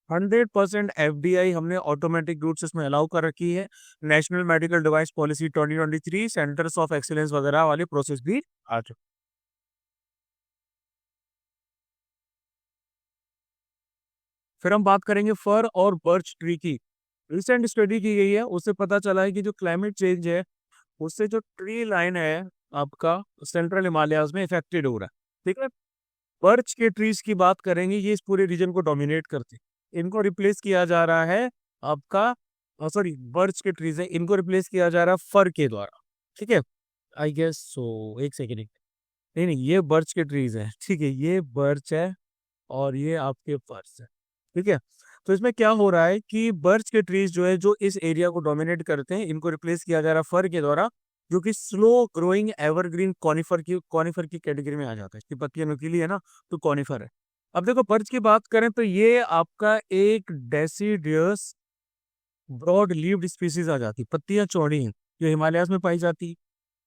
S1: 100% एफडीआई हमने ऑटोमेटिक रूट से इसमें अलाउ कर रखी है। National medical device policy 2023 centres of excellence वगैरह वाले प्रोसेस भी आ चुके। फिर हम बात करेंगे फर और बर्च ट्री की। रिसेंट स्टडी की गई है, उससे पता चला है कि जो क्लाइमेट चेंज है उससे जो ट्री लाइन है आपका सेंट्रल हिमालयाज में इफेक्टेड हो रहा है। ठीक है, बर्च के ट्रीज की बात करेंगे, ये इस पूरे रीजन को डोमिनेट करते हैं। इनको रिप्लेस किया जा रहा है आपका सॉरी बर्च के ट्रीज है, इनको रिप्लेस किया जा रहा है फर के द्वारा। ठीक है, आई गेस सो, एक सेकेंड, नहीं नहीं ये बर्च के ट्रीज है। ठीक है, ये बर्च है और ये आपके फर्स है। ठीक है, तो इसमें क्या हो रहा है कि बर्च के ट्रीज जो है जो इस एरिया को डोमिनेट करते हैं, इनको रिप्लेस किया जा रहा है फर के द्वारा, जो कि स्लो ग्रोइंग एवरग्रीन कॉनिफर की कैटेगरी में आ जाता है। इसकी पत्तियां नुकीली है ना, तो कॉनिफर है। अब देखो बर्च की बात करें तो ये आपका एक डेसिडियस ब्रॉड लीव्ड स्पीसीज आ जाती है, पत्तियां चौड़ी हैं, जो हिमालयाज में पाई जाती है।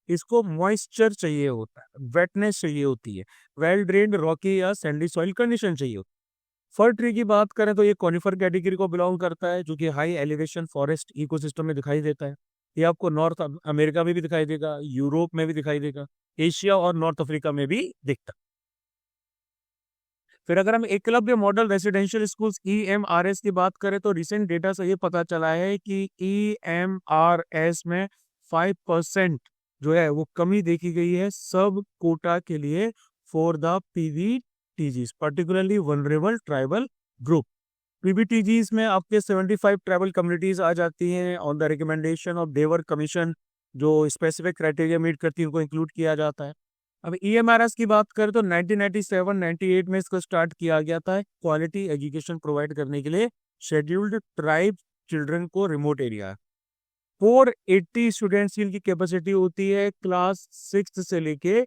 S1: इसको मॉइस्चर चाहिए होता है, वेटनेस चाहिए होती है, वेल ड्रेन्ड रॉकी या सैंडी सॉइल कंडीशन चाहिए होती है। फर ट्री की बात करें तो ये कॉनिफर कैटेगरी को बिलोंग करता है, जो कि हाई एलिवेशन फॉरेस्ट इकोसिस्टम में दिखाई देता है। ये आपको नॉर्थ अमेरिका में भी दिखाई देगा, यूरोप में भी दिखाई देगा, एशिया और नॉर्थ अफ्रीका में भी दिखता है। फिर अगर हम Eklavya model residential schools EMRS की बात करें तो रिसेंट डेटा से ये पता चला है कि ईएमआरएस में 5% जो है वो कमी देखी गई है सब कोटा के लिए for the PVTGs, particularly vulnerable tribal group. PVTGs में आपके 75 ट्राइबल कम्युनिटीज आ जाती हैं on the recommendation of Dhebar commission, जो स्पेसिफिक क्राइटेरिया मीट करती है उनको इंक्लूड किया जाता है। अब ईएमआरएस की बात करें तो 1997-98 में इसको स्टार्ट किया गया था क्वालिटी एजुकेशन प्रोवाइड करने के लिए शेड्यूल्ड ट्राइब चिल्ड्रन को रिमोट एरिया। 480 स्टूडेंट्स की इनकी कैपेसिटी होती है क्लास 6 से लेके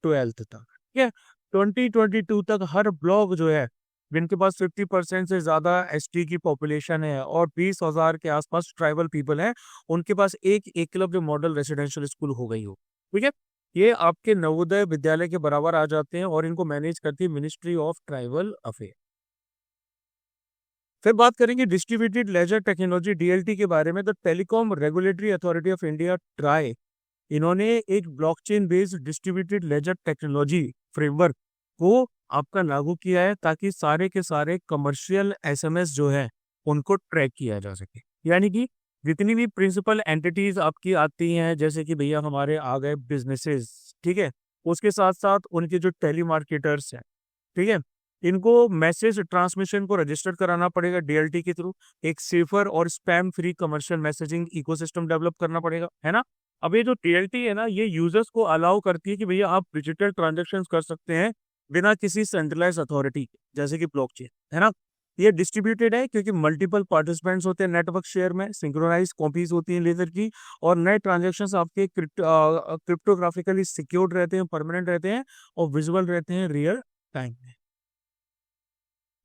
S1: 12th तक। ठीक है, 2022 तक हर ब्लॉक जो है जिनके पास 50% से ज्यादा एसटी की पॉपुलेशन है और 20,000 के आसपास ट्राइबल पीपल हैं, उनके पास एक एकलव्य मॉडल रेसिडेंशियल स्कूल हो गई हो। ठीक है, ये आपके नवोदय विद्यालय के बराबर आ जाते हैं और इनको मैनेज करती है मिनिस्ट्री ऑफ ट्राइबल अफेयर। फिर बात करेंगे डिस्ट्रीब्यूटेड लेजर टेक्नोलॉजी डीएलटी के बारे में। तो telecom regulatory authority of India try, इन्होंने एक blockchain based distributed laser technology framework को आपका लागू किया है ताकि सारे के सारे कमर्शियल एसएमएस जो है उनको ट्रैक किया जा सके। यानी कि जितनी भी प्रिंसिपल एंटिटीज आपकी आती हैं, जैसे कि भैया हमारे आ गए बिजनेसेस, ठीक है, उसके साथ साथ उनके जो टेली मार्केटर्स हैं, ठीक है, इनको मैसेज ट्रांसमिशन को रजिस्टर कराना पड़ेगा डीएलटी के थ्रू। एक सेफर और spam free commercial messaging ecosystem develop करना पड़ेगा, है ना। अब ये जो डीएलटी है ना, ये यूजर्स को अलाउ करती है कि भैया आप डिजिटल ट्रांजेक्शन कर सकते हैं बिना किसी सेंट्रलाइज अथॉरिटी, जैसे कि ब्लॉकचेन, है ना। ये डिस्ट्रीब्यूटेड है क्योंकि मल्टीपल पार्टिसिपेंट्स होते हैं नेटवर्क शेयर में, सिंक्रोनाइज कॉपीज होती हैं लेजर की, और नए ट्रांजेक्शन्स आपके क्रिप्टोग्राफिकली सिक्योर्ड रहते हैं, परमानेंट रहते हैं और विजुअल रहते हैं रियल टाइम में।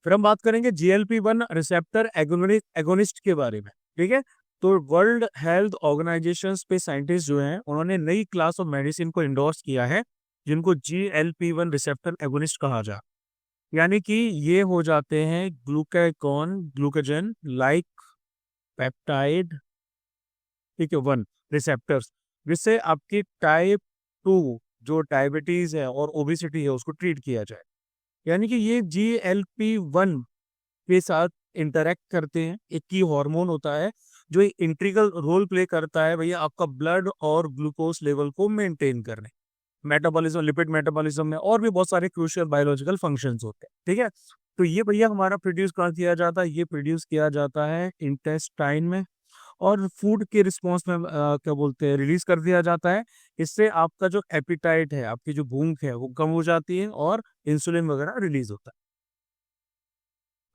S1: फिर हम बात करेंगे जीएलपी-1 रिसेप्टर एगोनिस्ट के बारे में। ठीक है, तो वर्ल्ड हेल्थ ऑर्गेनाइजेशन पे साइंटिस्ट जो हैं उन्होंने नई क्लास ऑफ मेडिसिन को इंडोर्स किया है, जिनको GLP-1 रिसेप्टर एगोनिस्ट कहा जा, यानी कि ये हो जाते हैं ग्लूकागॉन ग्लूकाजन लाइक पेप्टाइड, ठीक है, 1 रिसेप्टर्स, जिससे आपकी टाइप 2 जो डायबिटीज है और ओबिसिटी है उसको ट्रीट किया जाए। यानी कि ये GLP-1 के साथ इंटरेक्ट करते हैं। एक की हार्मोन होता है जो इंट्रीगल रोल प्ले करता है भैया आपका ब्लड और ग्लूकोज लेवल को मेंटेन करने, मेटाबॉलिज्म, लिपिड मेटाबॉलिज्म में और भी बहुत सारे क्रूशियल बायोलॉजिकल फंक्शंस होते हैं, ठीक है। तो ये भैया हमारा प्रोड्यूस कहाँ किया जाता है, ये प्रोड्यूस किया जाता है इंटेस्टाइन में, और फूड के रिस्पॉन्स में क्या बोलते हैं रिलीज कर दिया जाता है। इससे आपका जो एपिटाइट है, आपकी जो भूख है वो कम हो जाती है और इंसुलिन वगैरह रिलीज होता है।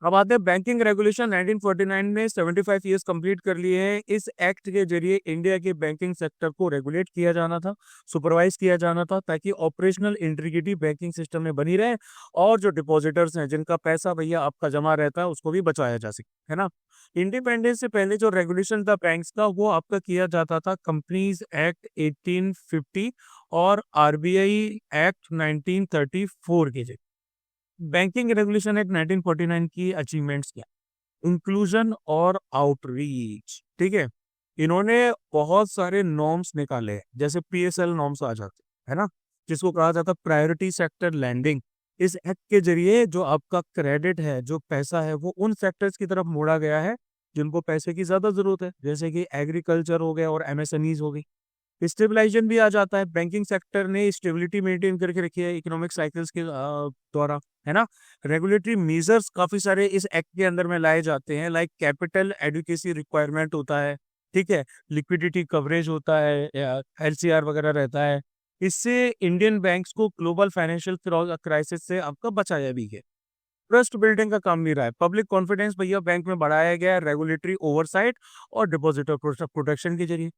S1: अब आते हैं बैंकिंग रेगुलेशन। 1949 में 75 ईयर्स कंप्लीट कर लिए हैं। इस एक्ट के जरिए इंडिया के बैंकिंग सेक्टर को रेगुलेट किया जाना था, सुपरवाइज किया जाना था, ताकि ऑपरेशनल इंटीग्रिटी बैंकिंग सिस्टम में बनी रहे और जो डिपॉजिटर्स हैं जिनका पैसा भैया आपका जमा रहता है उसको भी बचाया जा सके, है ना। इंडिपेंडेंस से पहले जो रेगुलेशन था बैंक्स का वो आपका किया जाता था कंपनीज एक्ट 1850 और RBI एक्ट 1934 के जरिए। बैंकिंग रेगुलेशन एक्ट 1949 की अचीवमेंट्स क्या, इंक्लूजन और आउटरीच, ठीक है। इन्होंने बहुत सारे नॉर्म्स निकाले हैं, जैसे PSL नॉर्म्स आ जाते हैं, है ना, जिसको कहा जाता है प्रायोरिटी सेक्टर लैंडिंग। इस एक्ट के जरिए जो आपका क्रेडिट है, जो पैसा है, वो उन सेक्टर्स की तरफ मोड़ा गया है जिनको पैसे की ज्यादा जरूरत है, जैसे कि एग्रीकल्चर हो गया और MSMEs हो गई। स्टेबलाइजेशन भी आ जाता है, बैंकिंग सेक्टर ने स्टेबिलिटी मेंटेन करके रखी है इकोनॉमिक साइकिल्स के द्वारा, है ना। रेगुलेटरी मेजर्स काफी सारे इस एक्ट के अंदर में लाए जाते हैं, लाइक कैपिटल एडुकेसी रिक्वायरमेंट होता है, ठीक है, लिक्विडिटी कवरेज होता है, LCR वगैरह रहता है। इससे इंडियन बैंक्स को ग्लोबल फाइनेंशियल क्राइसिस से आपका बचाया भी है। ट्रस्ट बिल्डिंग का काम नहीं रहा है, पब्लिक कॉन्फिडेंस भैया बैंक में बढ़ाया गया है रेगुलेटरी ओवरसाइट और डिपॉजिटर प्रोटेक्शन के जरिए।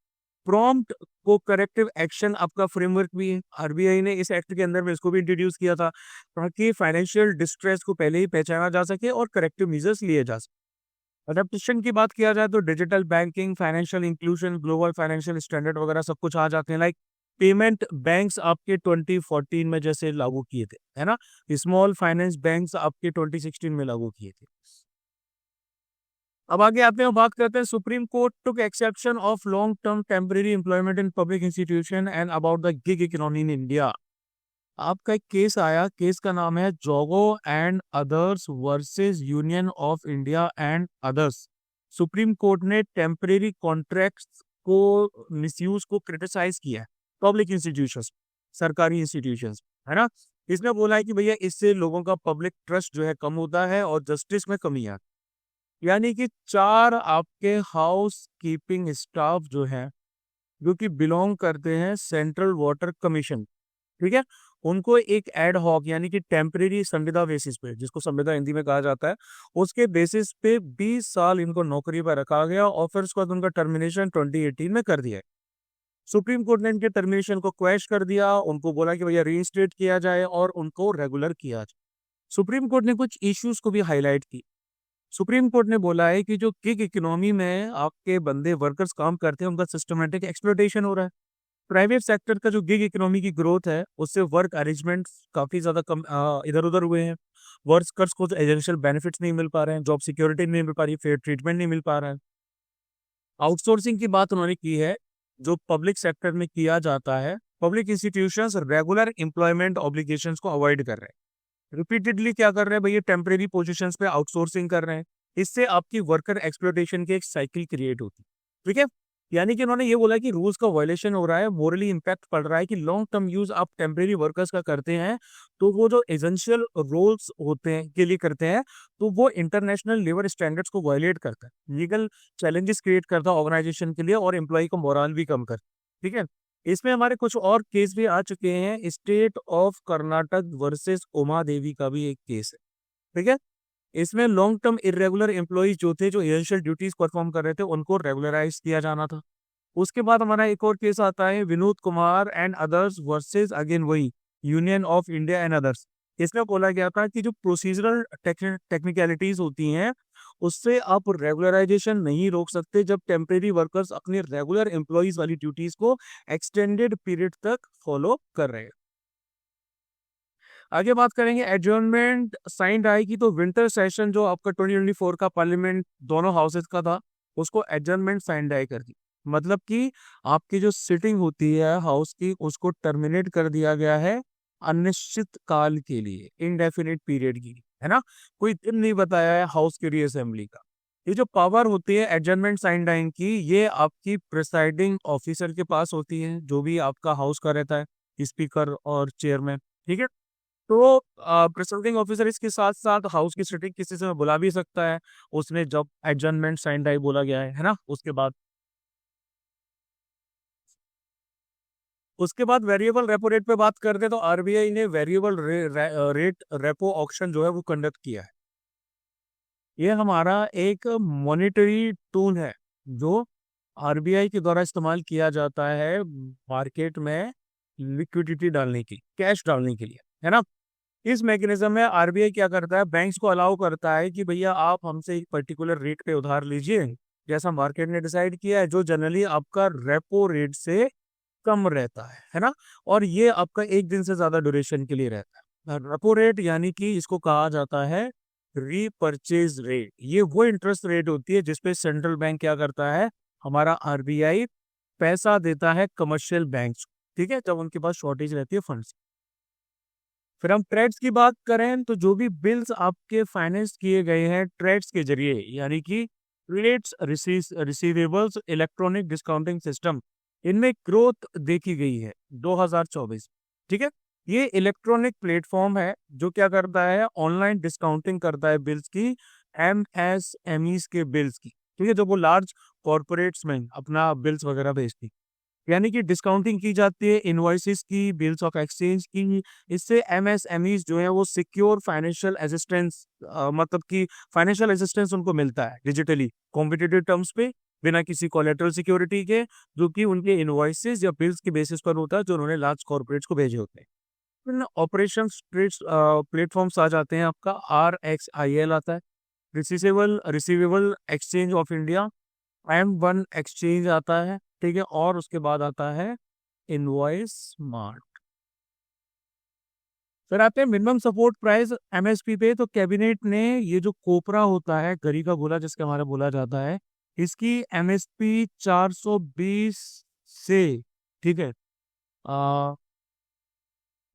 S1: प्रॉम्प्ट को करेक्टिव एक्शन आपका फ्रेमवर्क भी है, RBI ने इस एक्ट के अंदर में इसको भी इंट्रोड्यूस किया था, ताकि फाइनेंशियल डिस्ट्रेस को पहले ही पहचाना जा सके और करेक्टिव मेजर्स लिए जा सके। अडेप्टेशन की बात किया जाए तो digital banking, financial inclusion, global financial standard वगैरह सब कुछ आ जाते हैं, लाइक पेमेंट बैंक्स आपके 2014 में जैसे लागू किए थे, है ना। स्मॉल फाइनेंस बैंक्स आपके 2016 में लागू किए थे। अब आगे आते हैं, बात करते हैं supreme court took exception of long term temporary employment in public institution and about the gig economy in India. आपका एक केस आया, केस का नाम है जोगो and others versus union of India and others. Supreme court ने temporary contracts को misuse को क्रिटिसाइज किया है पब्लिक इंस्टीट्यूशंस, सरकारी इंस्टीट्यूशंस, है ना। इसने बोला है कि भैया इससे लोगों का पब्लिक ट्रस्ट जो है कम होता है और जस्टिस में कमी आती है। यानी कि 4 आपके हाउस कीपिंग स्टाफ जो है, जो कि बिलोंग करते हैं सेंट्रल वाटर कमीशन, ठीक है, उनको एक एड हॉक यानी कि टेम्परेरी संविदा बेसिस पे, जिसको संविदा हिंदी में कहा जाता है, उसके बेसिस पे 20 साल इनको नौकरी पर रखा गया और फिर उसके बाद उनका टर्मिनेशन 2018 में कर दिया। सुप्रीम कोर्ट ने इनके टर्मिनेशन को क्वैश कर दिया, उनको बोला कि भैया रीइंस्टेट किया जाए और उनको रेगुलर किया जाए। सुप्रीम कोर्ट ने कुछ इश्यूज को भी हाईलाइट की। सुप्रीम कोर्ट ने बोला है कि जो गिग इकोनॉमी में आपके बंदे वर्कर्स काम करते हैं उनका सिस्टमेटिक एक्सप्लॉयटेशन हो रहा है। प्राइवेट सेक्टर का जो गिग इकोनॉमी की ग्रोथ है उससे वर्क अरेंजमेंट काफी ज्यादा कम इधर उधर हुए हैं। वर्कर्स को एसेंशियल बेनिफिट्स नहीं मिल पा रहे हैं, जॉब सिक्योरिटी नहीं मिल पा रही, फेयर ट्रीटमेंट नहीं मिल पा रहा है। आउटसोर्सिंग की बात उन्होंने की है, जो पब्लिक सेक्टर में किया जाता है। Public institutions regular employment obligations को अवॉइड कर रहे हैं, रिपीटेडली क्या कर रहे हैं भैया, टेम्परेरी पोजीशंस पे आउटसोर्सिंग कर रहे हैं। इससे आपकी वर्कर एक्सप्लॉयटेशन की एक साइकिल क्रिएट होती है, ठीक है। यानी कि उन्होंने ये बोला कि रूल्स का वायलेशन हो रहा है, मोरली इंपैक्ट पड़ रहा है कि लॉन्ग टर्म यूज आप टेम्परेरी वर्कर्स का करते हैं तो वो जो एसेंशियल रोल्स होते हैं के लिए करते हैं, तो वो इंटरनेशनल लेबर स्टैंडर्ड्स को वायलेट करता है, लीगल चैलेंजेस क्रिएट करता है ऑर्गेनाइजेशन के लिए और एम्प्लॉय का मोरल भी कम करता है, ठीक है। इसमें हमारे कुछ और केस भी आ चुके हैं। State of Karnataka versus Uma Devi का भी एक केस है, ठीक है। इसमें लॉन्ग टर्म इरेगुलर एम्प्लॉयज जो थे, जो एसेंशियल ड्यूटीज परफॉर्म कर रहे थे, उनको रेगुलराइज किया जाना था। उसके बाद हमारा एक और केस आता है Vinod Kumar and others versus again वही union of India and others. इसमें बोला गया था कि जो प्रोसीजरल टेक्निकलिटीज होती हैं उससे आप रेगुलराइजेशन नहीं रोक सकते जब टेम्परेरी वर्कर्स अपने रेगुलर एम्प्लॉइज वाली ड्यूटीज को एक्सटेंडेड पीरियड तक फॉलो कर रहे हैं। आगे बात करेंगे एडजर्नमेंट साइंड आएगी तो विंटर सेशन जो आपका 2024 का पार्लियामेंट दोनों हाउसेस का था उसको एडजर्नमेंट साइंड आई कर दी। मतलब कि आपकी जो सिटिंग होती है हाउस की उसको टर्मिनेट कर दिया गया है अनिश्चित काल के लिए, इनडेफिनिट पीरियड की, है ना। कोई दिन नहीं बताया है हाउस की रीअसेंबली का। ये जो पावर होती है एडजर्नमेंट साइंड आइन की, ये आपकी प्रिसाइडिंग ऑफिसर के पास होती है जो भी आपका हाउस का रहता है, स्पीकर और चेयरमैन, ठीक है। तो प्रिसाइडिंग ऑफिसर इसके साथ साथ हाउस की सिटिंग किसी से बुला भी सकता है उसने जब एडजर्नमेंट साइन डाई बोला गया है ना। उसके बाद वेरिएबल रेपो रेट पे बात करते हैं तो आरबीआई ने वेरिएबल रेट रेपो ऑक्शन जो है वो कंडक्ट किया है। ये हमारा एक मॉनेटरी टूल है जो आरबीआई के द्वारा इस्तेमाल किया जाता है मार्केट में लिक्विडिटी डालने की, कैश डालने के लिए, है ना। इस मैकेनिज्म में आरबीआई क्या करता है, बैंक्स को अलाउ करता है कि भैया आप हमसे एक पर्टिकुलर रेट पे उधार लीजिए जैसा मार्केट ने डिसाइड किया है, जो जनरली आपका रेपो रेट से कम रहता है ना। और ये आपका एक दिन से ज्यादा ड्यूरेशन के लिए रहता है। रेपो रेट यानी कि इसको कहा जाता है रीपर्चेज रेट। ये वो इंटरेस्ट रेट होती है जिसपे सेंट्रल बैंक क्या करता है, हमारा आरबीआई पैसा देता है कमर्शियल बैंक्स, ठीक है, जब उनके पास शॉर्टेज रहती है फंड्स। फिर हम ट्रेड्स की बात करें तो जो भी बिल्स आपके फाइनेंस किए गए हैं ट्रेड्स के जरिए, यानी कि trades receivables electronic discounting system, इनमें ग्रोथ देखी गई है 2024, ठीक है। ये इलेक्ट्रॉनिक प्लेटफॉर्म है जो क्या करता है, ऑनलाइन डिस्काउंटिंग करता है बिल्स की, एमएसएमईस के बिल्स की, ठीक है, जो वो लार्ज कॉर्पोरेट्स में अपना बिल्स वगैरह भेजती, यानी कि डिस्काउंटिंग की जाती है इनवॉइसेस की, बिल्स ऑफ एक्सचेंज की। इससे एमएसएमईज जो है वो सिक्योर फाइनेंशियल असिस्टेंस, मतलब कि फाइनेंशियल असिस्टेंस उनको मिलता है डिजिटली कॉम्पिटिटिव टर्म्स पे, बिना किसी कोलेटरल सिक्योरिटी के, जो कि उनके इनवॉइसेस या बिल्स के बेसिस पर होता है जो उन्होंने लार्ज कॉर्पोरेट्स को भेजे होते हैं। फिर ऑपरेशन प्लेटफॉर्म्स आ जाते हैं, आपका RXIL आता है, receivable exchange of India, M1 exchange आता है, ठीक है, और उसके बाद आता है इनवॉइस स्मार्ट। फिर आते हैं मिनिमम सपोर्ट प्राइस एमएसपी पे। तो कैबिनेट ने ये जो कोपरा होता है, गरी का गोला जिसके हमारा बोला जाता है, इसकी एमएसपी 420 से, ठीक है,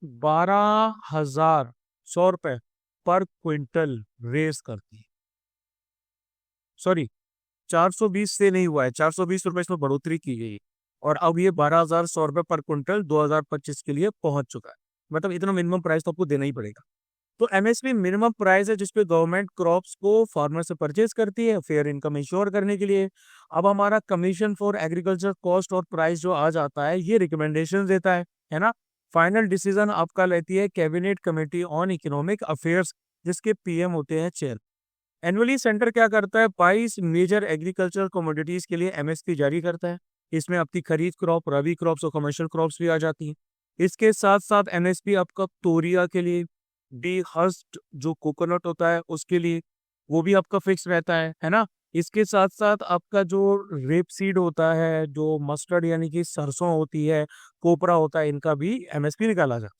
S1: 12,100 रुपए पर क्विंटल रेस करती है। सॉरी, 420 से नहीं हुआ है, 420 रुपए इसमें बढ़ोतरी की गई और अब ये 12,100 रुपए पर क्विंटल 2025 के लिए पहुंच चुका है। मतलब इतना मिनिमम प्राइस तो आपको देना ही पड़ेगा। तो एमएसपी मिनिमम प्राइस है जिसपे गवर्नमेंट क्रॉप्स को फार्मर से परचेज करती है फेयर इनकम इंश्योर करने के लिए। अब हमारा कमीशन फॉर एग्रीकल्चर कॉस्ट और प्राइस जो आ जाता है ये रिकमेंडेशन देता है ना। फाइनल डिसीजन आपका लेती है cabinet committee on economic affairs, जिसके पीएम होते हैं चेयर। एनुअली सेंटर क्या करता है, 22 मेजर एग्रीकल्चर कमोडिटीज के लिए एमएसपी जारी करता है। इसमें आपकी खरीफ क्रॉप, रबी क्रॉप्स और कमर्शियल क्रॉप्स भी आ जाती हैं। इसके साथ साथ एमएसपी आपका तोरिया के लिए, डी हर्स्ट जो कोकोनट होता है उसके लिए, वो भी आपका फिक्स रहता है ना। इसके साथ साथ आपका जो रेप सीड होता है, जो मस्टर्ड यानी कि सरसों होती है, कोपरा होता है, इनका भी एमएसपी निकाला जाता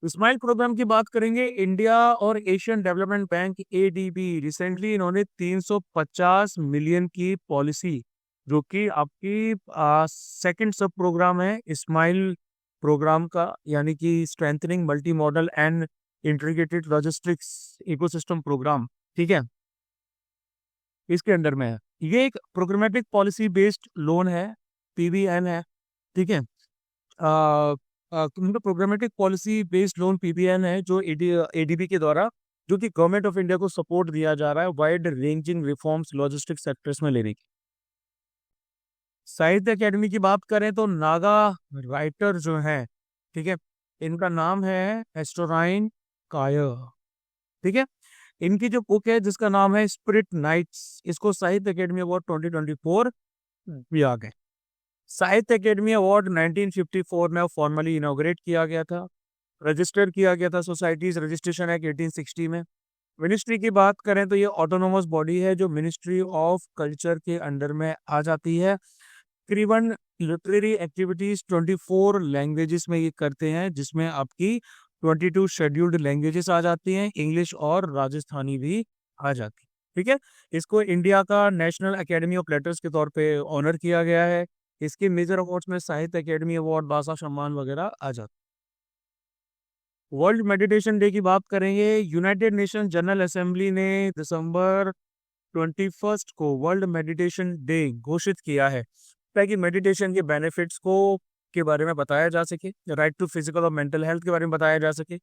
S1: है। स्माइल प्रोग्राम की बात करेंगे, इंडिया और Asian development bank ADB recently इन्होंने 350 मिलियन की पॉलिसी, जो कि आपकी सेकंड सब प्रोग्राम है स्माइल प्रोग्राम का, यानी कि strengthening multi modal and integrated logistics ecosystem programme, ठीक है, इसके अंडर में है। ये एक प्रोग्रामेटिक पॉलिसी बेस्ड लोन है, पीबीएन है, ठीक है। मतलब programmatic policy based loan PBN है जो एडीबी के द्वारा, जो कि गवर्नमेंट ऑफ इंडिया को सपोर्ट दिया जा रहा है wide ranging reforms logistic sectors में लेने की। साहित्य अकेडमी की बात करें तो नागा राइटर जो है, ठीक है, इनका नाम है एस्टोराइन कायर, ठीक है। इनकी जो बुक है जिसका नाम है स्पिरिट नाइट्स, इसको साहित्य अकेडमी अवार्ड 2024 दिया गया। साहित्य अकेडमी अवार्ड 1954 में फॉर्मली इनॉग्रेट किया गया था, रजिस्टर किया गया था सोसाइटीज रजिस्ट्रेशन एक्ट 1860 में। मिनिस्ट्री की बात करें तो ये ऑटोनोमस बॉडी है जो मिनिस्ट्री ऑफ कल्चर के अंडर में आ जाती है। तकरीबन लिटरेरी एक्टिविटीज 24 लैंग्वेजेस में ये करते हैं, जिसमें आपकी 22 शेड्यूल्ड लैंग्वेजेस आ जाती हैं, इंग्लिश और राजस्थानी भी आ जाती है। ठीक है, इसको इंडिया का नेशनल एकेडमी ऑफ लेटर्स के तौर पे ऑनर किया गया है। इसके मेजर अवार्ड्स में साहित्य अकेडमी अवार्ड, भाषा सम्मान वगैरह आ जाते हैं। वर्ल्ड मेडिटेशन डे की बात करेंगे। यूनाइटेड नेशन जनरल असेंबली ने दिसंबर 21 को वर्ल्ड मेडिटेशन डे घोषित किया है, ताकि मेडिटेशन के बेनिफिट्स को के बारे में बताया जा सके, राइट टू फिजिकल और मेंटल हेल्थ के बारे में बताया जा सके।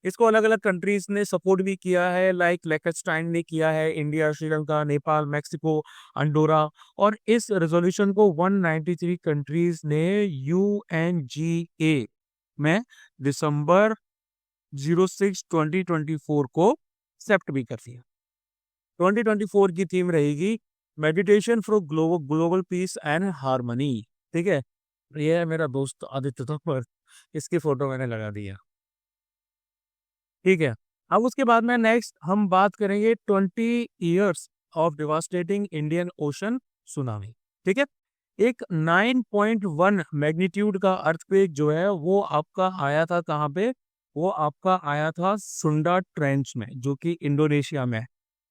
S1: इसको अलग अलग कंट्रीज ने सपोर्ट भी किया है, लाइक लेकेस्टाइन ने किया है, India, Sri Lanka, Nepal, Mexico, Andorra. और इस रेजोल्यूशन को 193 कंट्रीज ने यूएनजीए में दिसंबर 06/2024 को एक्सेप्ट भी कर दिया। 2024 की थीम रहेगी meditation for global piece and harmony. ठीक है, ये है मेरा दोस्त आदित्य तोमर, इसकी फोटो मैंने लगा दिया। ठीक है, अब उसके बाद में नेक्स्ट हम बात करेंगे 20 years of devastating Indian ocean tsunami. ठीक है, एक 9.1 मैग्नीट्यूड का अर्थक्वेक जो है वो आपका आया था कहाँ पे? वो आपका आया था सुंडा ट्रेंच में, जो कि इंडोनेशिया में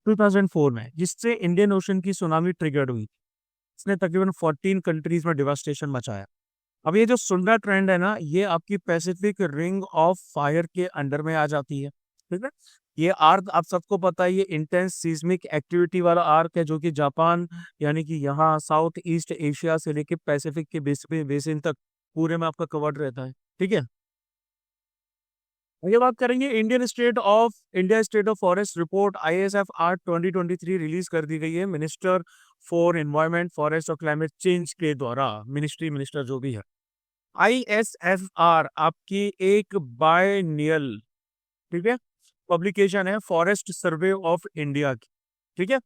S1: 2004 में, जिससे इंडियन ओशन की सुनामी ट्रिगर्ड हुई। इसने तकरीबन 14 कंट्रीज में डिवास्टेशन मचाया। अब ये जो सुंडा ट्रेंड है ना, ये आपकी पैसिफिक रिंग ऑफ फायर के अंडर में आ जाती है। ठीक है, ये आर्क आप सबको पता है, ये इंटेंस सीस्मिक एक्टिविटी वाला आर्क है, जो कि जापान यानी कि यहाँ साउथ ईस्ट एशिया से लेके पैसिफिक के बेसिन तक पूरे में आपका कवर्ड रहता है। ठीक है, ये बात करेंगे India state of forest report ISFR 2023 release कर दी गई है मिनिस्टर फॉर एनवायरनमेंट, फॉरेस्ट और क्लाइमेट चेंज के द्वारा, मिनिस्टर जो भी है। ISFR आपकी एक बायनियल, ठीक है, पब्लिकेशन है फॉरेस्ट सर्वे ऑफ इंडिया की। ठीक है,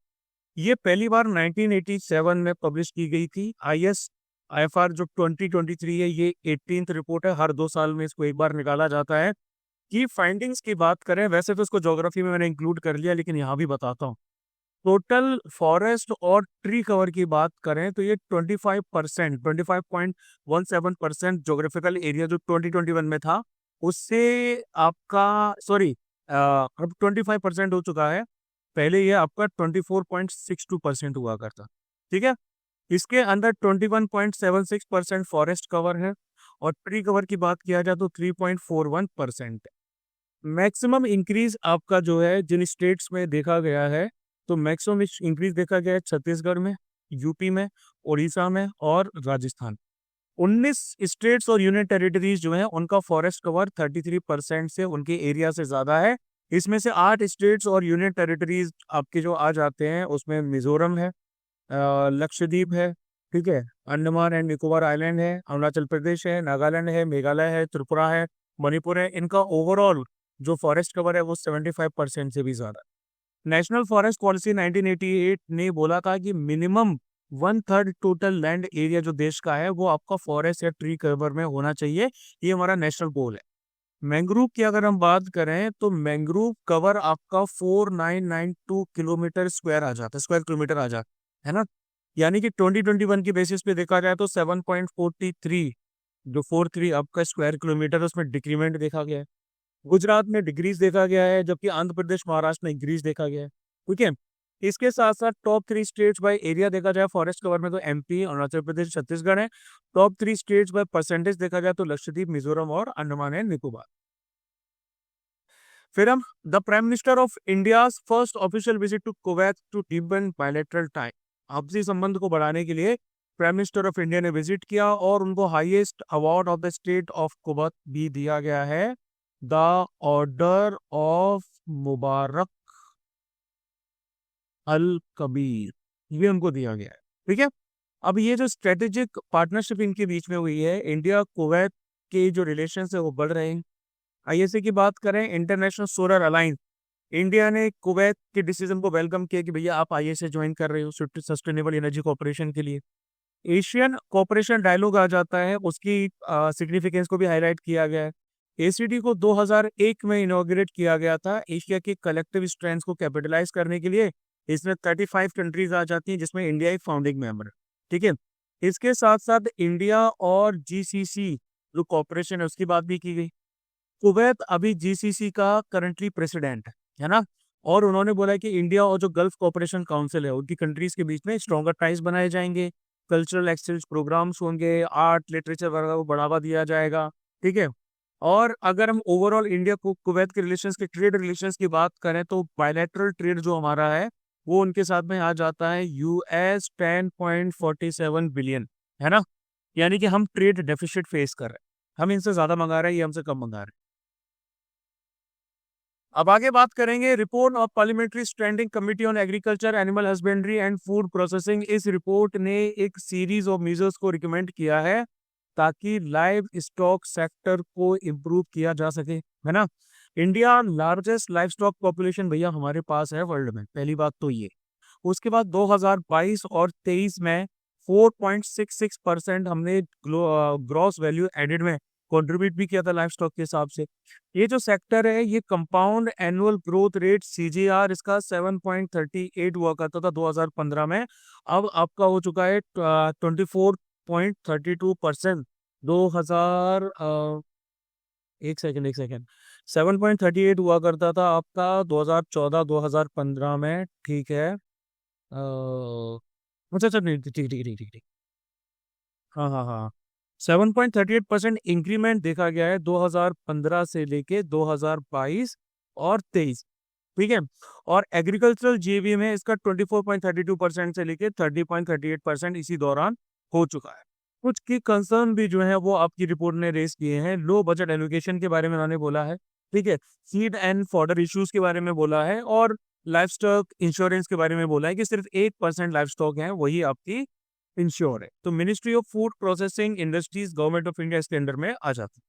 S1: ये पहली बार 1987 में पब्लिश की गई थी। ISFR जो 2023 है, ये 18th रिपोर्ट है, हर 2 साल में इसको एक बार निकाला जाता है। की फाइंडिंग्स की बात करें, वैसे तो इसको ज्योग्राफी में मैंने इंक्लूड कर लिया, लेकिन यहाँ भी बताता हूँ। टोटल फॉरेस्ट और ट्री कवर की बात करें तो ये 25%, 25.17% जोग्राफिकल एरिया जो 2021 में था, उससे आपका सॉरी अब 25% हो चुका है। पहले ये आपका 24.62% हुआ करता। ठीक है, इसके अंदर 21.76% फॉरेस्ट कवर है, और ट्री कवर की बात किया जाए तो 3.41%। मैक्सिमम इंक्रीज आपका जो है जिन स्टेट्स में देखा गया है, तो मैक्सिमम इंक्रीज देखा गया है छत्तीसगढ़ में, यूपी में, उड़ीसा में और राजस्थान। 19 स्टेट्स और यूनियन टेरिटरीज जो है उनका फॉरेस्ट कवर 33% से उनके एरिया से ज्यादा है। इसमें से 8 स्टेट्स और यूनियन टेरिटरीज आपके जो आ जाते हैं, उसमें मिजोरम है, लक्षद्वीप है, ठीक है, अंडमान एंड निकोबार आइलैंड है, अरुणाचल प्रदेश है, नागालैंड है, मेघालय है, त्रिपुरा है, मणिपुर है। इनका ओवरऑल जो फॉरेस्ट कवर है वो 75% से भी ज्यादा। नेशनल फॉरेस्ट पॉलिसी 1988 ने बोला था कि मिनिमम 1/3 टोटल लैंड एरिया जो देश का है वो आपका फॉरेस्ट या ट्री कवर में होना चाहिए। ये हमारा नेशनल गोल है। मैंग्रोव की अगर हम बात करें तो मैंग्रोव कवर आपका 4992 किलोमीटर स्क्वायर आ जाता है, स्क्वायर किलोमीटर आ जाता है ना, यानी कि 2021 की बेसिस पे देखा जाए तो 7.43 जो 43 आपका स्क्वायर किलोमीटर, उसमें डिक्रीमेंट देखा गया है। गुजरात में डिक्रीज देखा गया है, जबकि आंध्र प्रदेश, महाराष्ट्र में इंक्रीज देखा गया है। ठीक है, इसके साथ साथ टॉप 3 स्टेट्स बाय एरिया देखा जाए फॉरेस्ट कवर में तो MP, अरुणाचल प्रदेश, छत्तीसगढ़ है। टॉप 3 स्टेट्स बाय परसेंटेज देखा जाए तो लक्षद्वीप, मिजोरम और अंडमान एंड निकोबार। फिर हम the prime minister of India first official visit to Kuwait to deepen bilateral tie. आपसी संबंध को बढ़ाने के लिए प्राइम मिनिस्टर ऑफ इंडिया ने विजिट किया और उनको highest award of the state of Kuwait भी दिया गया है, the order of Mubarak al Kabeer, ये उनको दिया गया है। ठीक है, अब ये जो स्ट्रेटेजिक पार्टनरशिप इनके बीच में हुई है, इंडिया कुवैत के जो रिलेशन है वो बढ़ रहे हैं। ISA की बात करें, इंटरनेशनल सोलर अलायंस, इंडिया ने कुवैत के डिसीजन को वेलकम किया कि भैया आप ISA ज्वाइन कर रहे हो सस्टेनेबल एनर्जी कॉर्पोरेशन के लिए। एशियन कॉर्पोरेशन डायलॉग आ जाता है, उसकी सिग्निफिकेंस को भी हाईलाइट किया गया है। एसीडी को 2001 में इनॉग्रेट किया गया था एशिया के कलेक्टिव स्ट्रेंथ को कैपिटलाइज करने के लिए। इसमें 35 कंट्रीज आ जाती हैं जिसमें इंडिया एक फाउंडिंग मेंबर है। ठीक है, इसके साथ साथ इंडिया और जीसीसी जो कॉपरेशन है उसकी बात भी की गई। कुवैत अभी जीसीसी का करंटली प्रेसिडेंट है ना, और उन्होंने बोला है कि इंडिया और जो गल्फ कोऑपरेशन काउंसिल है उनकी कंट्रीज के बीच में स्ट्रॉन्गर टाइज बनाए जाएंगे, कल्चरल एक्सचेंज प्रोग्राम्स होंगे, आर्ट लिटरेचर वगैरह को बढ़ावा दिया जाएगा। ठीक है, और अगर हम ओवरऑल इंडिया को कुवैत के रिलेशंस के ट्रेड रिलेशंस की बात करें तो बायलैटरल ट्रेड जो हमारा है वो उनके साथ में आ जाता है यूएस 10.47 बिलियन, है ना। यानी कि हम ट्रेड डेफिसिट फेस कर रहे हैं, हम इनसे ज्यादा मंगा रहे हैं, ये हमसे कम मंगा रहे हैं। अब आगे बात करेंगे report of parliamentary standing committee on agriculture animal husbandry and food processing. इस रिपोर्ट ने एक सीरीज ऑफ मेजर्स को रिकमेंड किया है ताकि लाइव स्टॉक सेक्टर को इम्प्रूव किया जा सके, है ना। India largest live stock population भैया हमारे पास है वर्ल्ड में, पहली बात तो ये। उसके बाद 2022 और 23 में 4.66% हमने ग्रॉस वैल्यू एडेड में कंट्रीब्यूट भी किया था लाइफ स्टॉक के हिसाब से। ये जो सेक्टर है ये compound annual growth rate CGR इसका 7.38 हुआ करता था 2015 में, अब आपका हो चुका है 24.32%। 2000 एक सेकेंड 7.38 हुआ करता था आपका 2014-2015 में। ठीक है, अच्छा अच्छा, नहीं ठीक ठीक ठीक ठीक ठीक, हाँ हाँ हाँ, 7.38% इंक्रीमेंट देखा गया है 2015 से लेके 2022 और 23। ठीक है, और एग्रीकल्चरल जीवी में इसका 24.32% से लेके 30.38% इसी दौरान हो चुका है। कुछ की कंसर्न भी जो है वो आपकी रिपोर्ट ने रेस किए हैं। लो बजट एलोकेशन के बारे में उन्होंने बोला है। ठीक है, सीड एंड फॉडर इश्यूज के बारे में बोला है, और लाइफ स्टॉक इंश्योरेंस के बारे में बोला है कि सिर्फ 8% लाइफ स्टॉक है वही आपकी इंश्योर है। तो ministry of food processing industries government of India इसके अंडर में आ जाती है।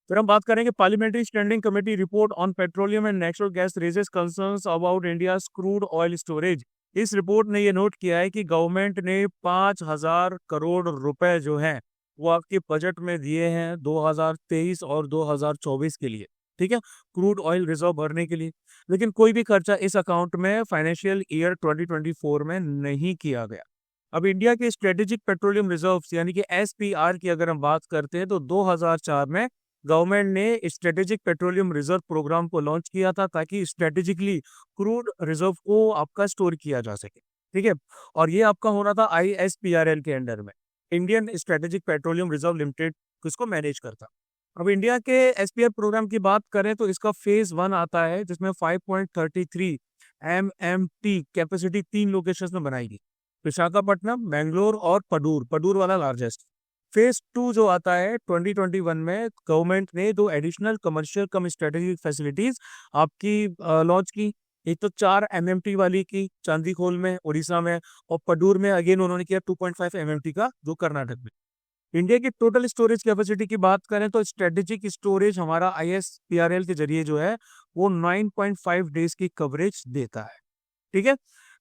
S1: फिर हम बात करेंगे parliamentary standing committee report on petroleum and natural gas raises concerns about India crude oil storage. इस रिपोर्ट ने ये नोट किया है कि गवर्नमेंट ने 5,000 करोड़ रुपए जो है वो आपके बजट में दिए हैं 2023 और 2024 के लिए। ठीक है, क्रूड ऑयल रिजर्व भरने के लिए, लेकिन कोई भी खर्चा इस अकाउंट में फाइनेंशियल ईयर 2024 में नहीं किया गया। अब इंडिया के स्ट्रेटेजिक पेट्रोलियम रिजर्व्स यानी कि एसपीआर की अगर हम बात करते हैं तो 2004 में गवर्नमेंट ने स्ट्रेटेजिक पेट्रोलियम रिजर्व प्रोग्राम को लॉन्च किया था ताकि स्ट्रेटेजिकली क्रूड रिजर्व को आपका स्टोर किया जा सके। ठीक है, और ये आपका होना था आईएसपीआरएल के अंडर में, Indian strategic petroleum reserve limited इसको मैनेज करता। अब इंडिया के एसपीआर प्रोग्राम की बात करें तो इसका फेज 1 आता है जिसमें 5.33 MMT कैपेसिटी 3 लोकेशन में बनाई गई, विशाखापट्टनम, बेंगलोर और पडूर, पडूर वाला लार्जेस्ट। फेज 2 जो आता है 2021 में गवर्नमेंट ने 2 एडिशनल कमर्शियल कम स्ट्रेटेजिक फैसिलिटीज आपकी लॉन्च की। एक तो 4 MMT वाली की चांदीखोल में उड़ीसा में, और पडूर में अगेन उन्होंने किया 2.5 MMT का जो कर्नाटक में। इंडिया की टोटल स्टोरेज कैपेसिटी की बात करें तो स्ट्रेटेजिक स्टोरेज हमारा आईएसपीआरएल के जरिए जो है वो 9.5 डेज की कवरेज देता है। ठीक है,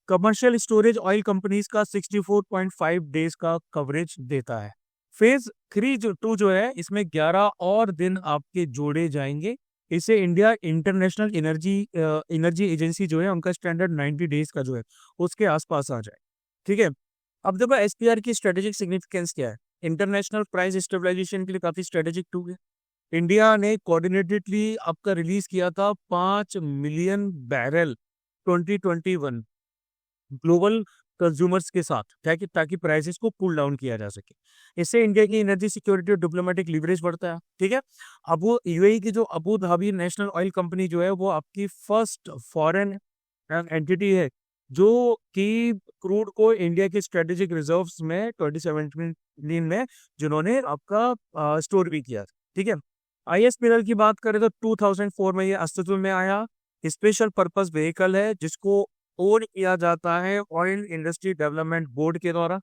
S1: कमर्शियल स्टोरेज ऑयल कंपनीज का 64.5 डेज का कवरेज देता है। फेज 3 जो 2 जो है इसमें 11 और दिन आपके जोड़े जाएंगे। इसे इंडिया इंटरनेशनल एनर्जी एजेंसी जो है उनका स्टैंडर्ड 90 डेज का जो है उसके आसपास आ जाए। ठीक है, अब देखो एसपीआर की स्ट्रेटेजिक सिग्निफिकेंस क्या है। इंटरनेशनल प्राइस स्टेबलाइजेशन के लिए काफी स्ट्रेटेजिक टूल है। इंडिया ने कोऑर्डिनेटेडली आपका रिलीज किया था 5 मिलियन बैरल 2021 ग्लोबल कंज्यूमर्स के साथ, ताकि प्राइसेस को कूल डाउन किया जा सके। इससे इंडिया की एनर्जी सिक्योरिटी और डिप्लोमेटिक लीवरेज बढ़ता है। ठीक है, अब वो यूएई की जो Abu Dhabi national oil company जो है वो आपकी फर्स्ट फॉरेन एंटिटी है जो कि क्रूड को इंडिया के स्ट्रेटेजिक रिजर्व्स में 2017 में जिन्होंने आपका स्टोर भी किया। ठीक है, आईएसपीएल की बात करें तो 2004 में ये अस्तित्व में आया। स्पेशल पर्पस व्हीकल है जिसको ओन किया जाता है ऑयल इंडस्ट्री डेवलपमेंट बोर्ड के द्वारा।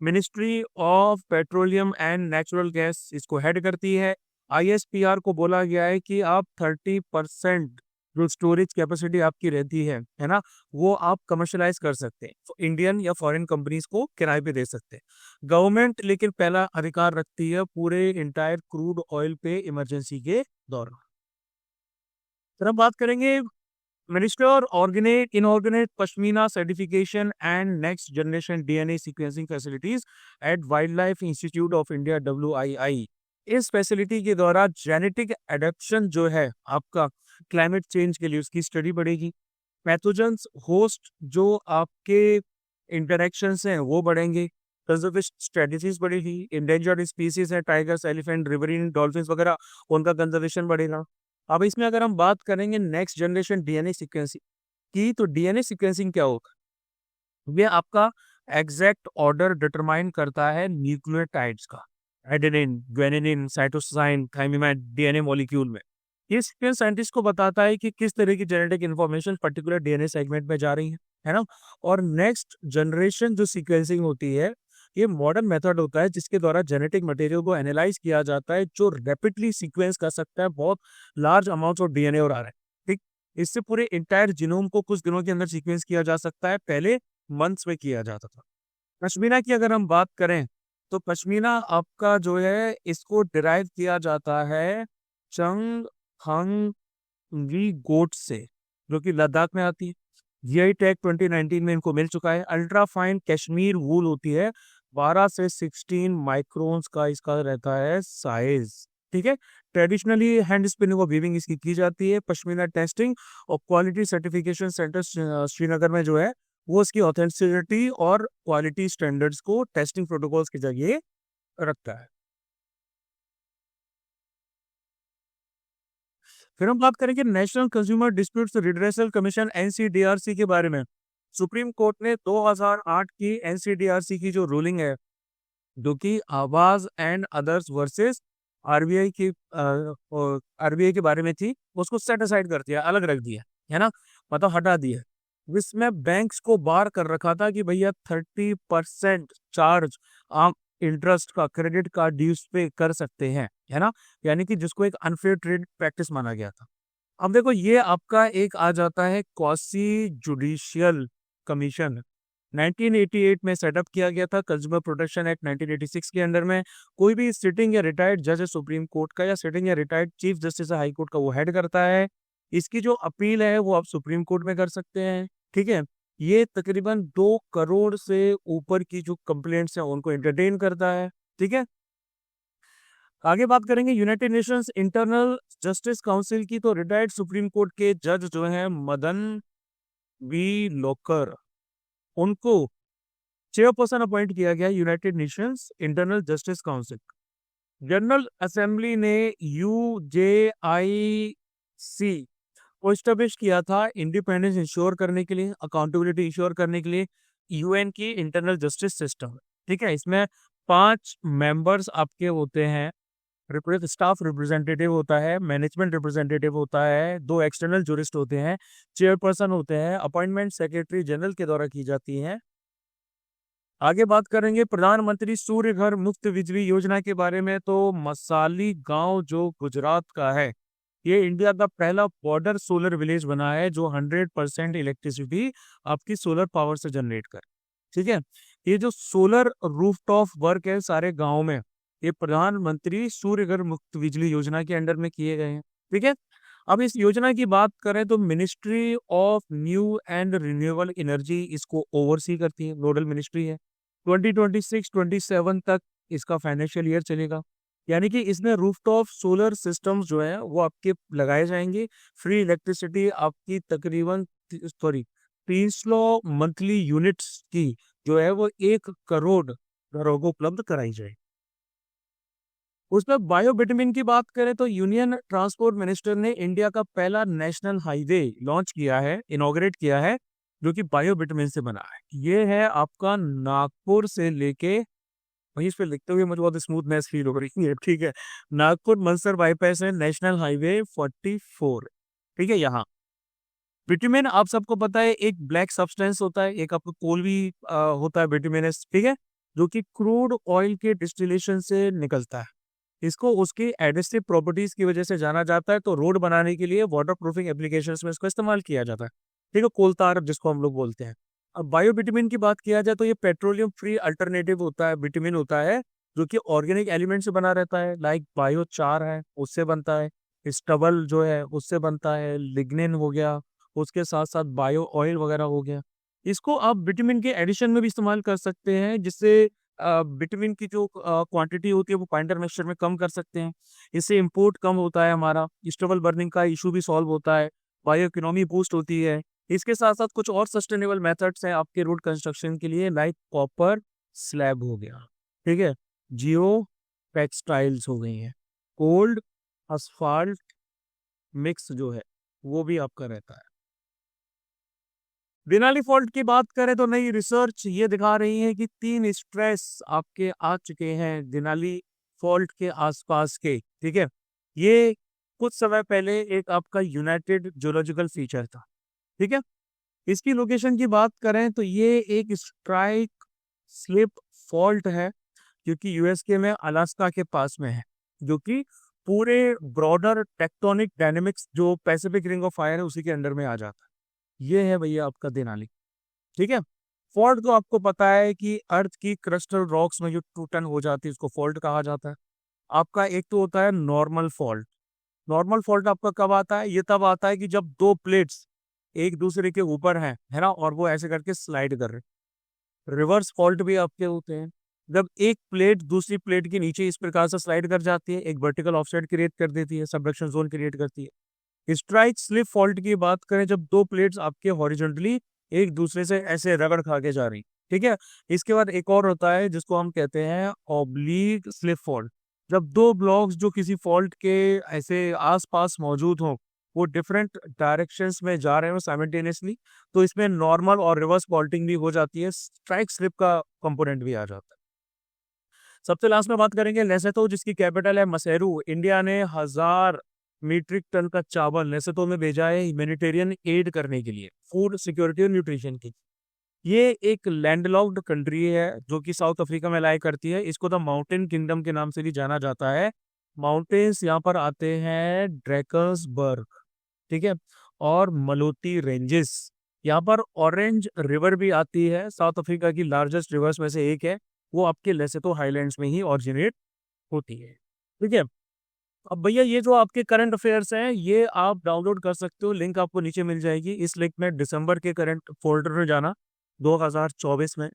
S1: Ministry of petroleum and natural gas इसको हेड करती है। आईएसपीआर को बोला गया है कि आप 30% जो स्टोरेज कैपेसिटी आपकी रहती है ना, वो आप कमर्शलाइज कर सकते हैं, तो इंडियन या फॉरेन कंपनीज को किराए पे दे सकते हैं। गवर्नमेंट लेकिन पहला अधिकार रखती है पूरे इंटायर क्रूड ऑयल पे इमरजेंसी के दौरान। फिर हम बात करेंगे minister organise inorganise pashmina certification and next generation DNA sequencing facilities at wildlife institute of India WII। इस फैसिलिटी के द्वारा जेनेटिक एडेप्शन जो है आपका क्लाइमेट चेंज के लिए, उसकी स्टडी बढ़ेगी। पैथोजेंस होस्ट जो आपके इंटरेक्शंस हैं वो बढ़ेंगे। कंजर्वेशन स्ट्रेटजीज बढ़ेगी। इंडेंजर्ड स्पीसीज है, टाइगर्स, एलिफेंट, रिवरीन डॉल्फिन वगैरह, उनका कंजर्वेशन बढ़ेगा। अब इसमें अगर हम बात करेंगे नेक्स्ट जनरेशन डीएनए सीक्वेंसिंग की, तो डीएनए सीक्वेंसिंग क्या होगा? ये आपका एग्जैक्ट ऑर्डर डिटरमाइन करता है न्यूक्लियोटाइड्स का, adenine, guanine, cytosine, thymine DNA molecule में। ये सीक्वेंस साइंटिस्ट को बताता है कि किस तरह की genetic information particular DNA segment में जा रही है ना। और नेक्स्ट जनरेशन जो सीक्वेंसिंग होती है, ये मॉडर्न मेथड होता है जिसके द्वारा जेनेटिक मटेरियल को एनालाइज किया जाता है, जो रैपिडली सीक्वेंस कर सकता है बहुत लार्ज अमाउंट्स ऑफ डीएनए और आरएनए। ठीक, इससे पूरे इंटायर जीनोम को कुछ दिनों के अंदर सीक्वेंस किया जा सकता है, पहले मंथ्स में किया जाता था। पश्मीना की अगर हम बात करें, तो पश्मीना आपका जो है इसको डिराइव किया जाता है चंग हंग वी गोट से, जो कि लद्दाख में आती है। जीआई टैग 2019 में इनको मिल चुका है। अल्ट्रा फाइन कश्मीर वूल होती है, 12 से 16 माइक्रोन्स का इसका रहता है साइज। ठीक है, ट्रेडिशनली हैंड स्पिनिंग और वीविंग इसकी की जाती है। पश्मीना टेस्टिंग और क्वालिटी सर्टिफिकेशन सेंटर श्रीनगर में जो है वो इसकी ऑथेंटिसिटी और क्वालिटी स्टैंडर्ड्स को टेस्टिंग प्रोटोकॉल्स के जरिए रखता है। फिर हम बात करेंगे national consumer disputes redressal commission NCDRC के बारे में। सुप्रीम कोर्ट ने 2008 की NCDRC की जो रूलिंग है, जो कि आवाज एंड अदर्स वर्सेस आरबीआई की आरबीआई के बारे में थी, उसको सेट असाइड कर दिया, अलग रख दिया है ना, मतलब हटा दिया। इसमें बैंक्स को बार कर रखा था कि भैया 30% चार्ज आप इंटरेस्ट का क्रेडिट कार्ड ड्यूज पे कर सकते हैं, है ना, यानी कि जिसको एक अनफेयर ट्रेड प्रैक्टिस माना गया था। अब देखो ये आपका एक आ जाता है क्वासी जुडिशियल कमीशन, 1988 में सेटअप किया गया था कंज्यूमर प्रोटेक्शन एक्ट 1986 के अंडर में। कोई भी सिटिंग या रिटायर्ड जज है सुप्रीम कोर्ट का, या सिटिंग या रिटायर्ड चीफ जस्टिस है हाई कोर्ट का, वो हेड करता है। इसकी जो अपील है वो आप सुप्रीम कोर्ट में कर सकते हैं। ठीक है, ये तकरीबन 2 करोड़ से ऊपर की जो कंप्लेंट्स हैं उनको एंटरटेन करता है। ठीक है, आगे बात करेंगे United Nations internal justice council की, तो रिटायर्ड सुप्रीम कोर्ट के जज जो हैं मदन वी लोकर, उनको चेयरपर्सन अपॉइंट किया गया United Nations internal justice council. General assembly ने UJIC को स्टैब्लिश किया था इंडिपेंडेंस इंश्योर करने के लिए, अकाउंटेबिलिटी इंश्योर करने के लिए यूएन की इंटरनल जस्टिस सिस्टम। ठीक है, इसमें 5 मेंबर्स आपके होते हैं, स्टाफ रिप्रेजेंटेटिव होता है, मैनेजमेंट रिप्रेजेंटेटिव होता है, 2 एक्सटर्नल जुरिस्ट होते हैं, चेयरपर्सन होते हैं, अपॉइंटमेंट सेक्रेटरी जनरल के द्वारा की जाती है। आगे बात करेंगे प्रधानमंत्री सूर्य घर मुफ्त बिजली योजना के बारे में, तो मसाली गांव जो गुजरात का है, ये इंडिया का पहला बॉर्डर सोलर विलेज बना है जो 100% इलेक्ट्रिसिटी आपकी सोलर पावर से जनरेट कर। ठीक है, ये जो सोलर रूफटॉप वर्क है सारे गांव में, ये प्रधानमंत्री सूर्य घर मुफ्त बिजली योजना के अंडर में किए गए हैं। ठीक है, अब इस योजना की बात करें तो ministry of new and renewable energy इसको ओवरसी करती है, नोडल मिनिस्ट्री है। 2026-27 तक इसका फाइनेंशियल ईयर चलेगा, यानी कि इसमें रूफटॉप सोलर सिस्टम्स जो है वो आपके लगाए जाएंगे। फ्री इलेक्ट्रिसिटी आपकी तकरीबन 300 मंथली यूनिट्स की जो है वो 1 करोड़ घरों को उपलब्ध कराई जाए। उसमें बायोविटामिन की बात करें तो यूनियन ट्रांसपोर्ट मिनिस्टर ने इंडिया का पहला नेशनल हाईवे लॉन्च किया है, इनॉग्रेट किया है, जो कि बायोविटामिन से बना है। ये है आपका नागपुर से लेके, वहीं इस पे लिखते हुए मुझे बहुत स्मूथनेस फील हो रही है। ठीक है, नागपुर मंदसौर बाईपास है नेशनल हाईवे 44। ठीक है, यहाँ विटामिन आप सबको पता है एक ब्लैक सब्सटेंस होता है, एक आपको कोल भी होता है विटामिनस। ठीक है, जो कि क्रूड ऑयल के डिस्टिलेशन से निकलता है। इसको उसकी एडिटिव प्रॉपर्टीज की वजह से जाना जाता है, तो रोड बनाने के लिए वाटर प्रूफिंग एप्लीकेशंस में इसको इस्तेमाल किया जाता है। ठीक है, कोल tar जिसको हम लोग बोलते हैं। अब बायो बिटुमिन की बात किया जाए तो ये पेट्रोलियम फ्री अल्टरनेटिव होता है, बिटुमिन होता है जो कि ऑर्गेनिक एलिमेंट से बना रहता है, लाइक बायोचार है उससे बनता है, स्टबल जो है उससे बनता है, लिग्निन हो गया, उसके साथ साथ बायो ऑयल वगैरह हो गया। इसको आप विटामिन के एडिशन में भी इस्तेमाल कर सकते हैं, जिससे विटामिन की जो क्वांटिटी होती है वो पाइंटर मिक्सचर में कम कर सकते हैं। इससे इंपोर्ट कम होता है, हमारा स्टबल बर्निंग का इशू भी सॉल्व होता है, बायो इकोनॉमी बूस्ट होती है। इसके साथ साथ कुछ और सस्टेनेबल मेथड्स हैं आपके रोड कंस्ट्रक्शन के लिए, लाइक कॉपर स्लैब हो गया, ठीक है, जियो टेक्सटाइल्स हो गई हैं, कोल्ड असफाल्ट मिक्स जो है वो भी आपका रहता है। देनाली फॉल्ट की बात करें तो नई रिसर्च ये दिखा रही है कि 3 स्ट्रेस आपके आ चुके हैं देनाली फॉल्ट के आसपास के, ठीक है। ये कुछ समय पहले एक आपका यूनाइटेड जियोलॉजिकल फीचर था, ठीक है। इसकी लोकेशन की बात करें तो ये एक स्ट्राइक स्लिप फॉल्ट है, क्योंकि यूएसके में अलास्का के पास में है, जो कि पूरे ब्रॉडर टेक्टोनिक डायनेमिक्स जो पैसिफिक रिंग ऑफ फायर है उसी के अंडर में आ जाता है। ये है भैया आपका देनाली, ठीक है। फॉल्ट तो आपको पता है कि अर्थ की क्रिस्टल रॉक्स में जो टूटन हो जाती है उसको फॉल्ट कहा जाता है। आपका एक तो होता है नॉर्मल फॉल्ट। नॉर्मल फॉल्ट आपका कब आता है? ये तब आता है कि जब दो प्लेट्स एक दूसरे के ऊपर हैं, है ना, और वो ऐसे करके स्लाइड कर रहे। रिवर्स फॉल्ट भी आपके होते हैं, जब एक प्लेट दूसरी प्लेट के नीचे इस प्रकार से स्लाइड कर जाती है, एक वर्टिकल ऑफसेट क्रिएट कर देती है, सबडक्शन जोन क्रिएट करती है। स्ट्राइक स्लिप फॉल्ट की बात करें जब दो प्लेट्स आपके हॉरिजॉन्टली एक दूसरे से ऐसे रगड़ खा के जा रही, ठीक है। इसके बाद एक और होता है जिसको हम कहते हैं ऑब्लीक स्लिप फॉल्ट, जब दो ब्लॉक्स जो किसी फॉल्ट के ऐसे आसपास मौजूद हों वो डिफरेंट डायरेक्शंस में जा रहे हो साइमल्टेनियसली, तो इसमें नॉर्मल और रिवर्स फॉल्टिंग भी हो जाती है, स्ट्राइक स्लिप का कंपोनेंट भी आ जाता है। सबसे लास्ट में बात करेंगे लेसोथो, जिसकी कैपिटल है मसेरू। इंडिया ने 1000 मीट्रिक टन का चावल लेसोथो में भेजा है ह्यूमैनिटेरियन एड करने के लिए, फूड सिक्योरिटी और न्यूट्रिशन की। ये एक लैंडलॉक्ड कंट्री है जो कि साउथ अफ्रीका में लाई करती है। इसको द माउंटेन किंगडम के नाम से भी जाना जाता है। माउंटेन्स यहाँ पर आते हैं ड्रैकन्सबर्ग, ठीक है, और मलोती रेंजेस। यहाँ पर ऑरेंज रिवर भी आती है, साउथ अफ्रीका की लार्जेस्ट रिवर्स में से एक है। वो आपके लेसोथो हाईलैंड्स में ही ऑरिजिनेट होती है, ठीक है। अब भैया ये जो आपके करंट अफेयर्स हैं ये आप डाउनलोड कर सकते हो, लिंक आपको नीचे मिल जाएगी। इस लिंक में दिसंबर के करंट फोल्डर में जाना 2024 में,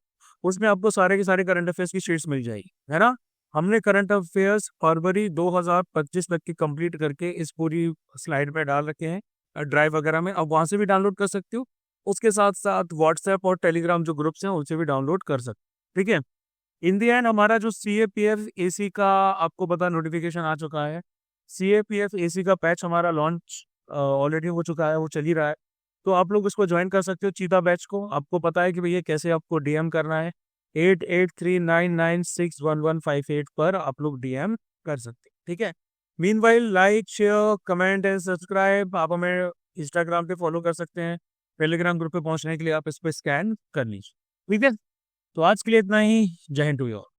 S1: उसमें आपको सारे के सारे करंट अफेयर्स की शीट्स मिल जाएगी, है ना। हमने करंट अफेयर्स फरवरी 2025 तक की कंप्लीट करके इस पूरी स्लाइड पे डाल रखे हैं ड्राइव वगैरह में, अब वहां से भी डाउनलोड कर सकते हो। उसके साथ साथ व्हाट्सएप और टेलीग्राम जो ग्रुप्स हैं उनसे भी डाउनलोड कर सकते हो, ठीक है। इन दी एंड हमारा जो CAPF AC का आपको पता नोटिफिकेशन आ चुका है। CAPF AC का पैच हमारा लॉन्च ऑलरेडी हो चुका है, वो चल ही रहा है, तो आप लोग उसको ज्वाइन कर सकते हो चीता बैच को। आपको पता है कि भैया कैसे आपको DM करना है, 8839961158 पर आप लोग DM कर सकते हैं, ठीक है। Meanwhile like share comment and subscribe, आप हमें इंस्टाग्राम पे फॉलो कर सकते हैं। टेलीग्राम ग्रुप पे पहुंचने के लिए आप इस पर स्कैन कर लीजिए, ठीक है। तो आज के लिए इतना ही। जय हिंद टू यू ऑल।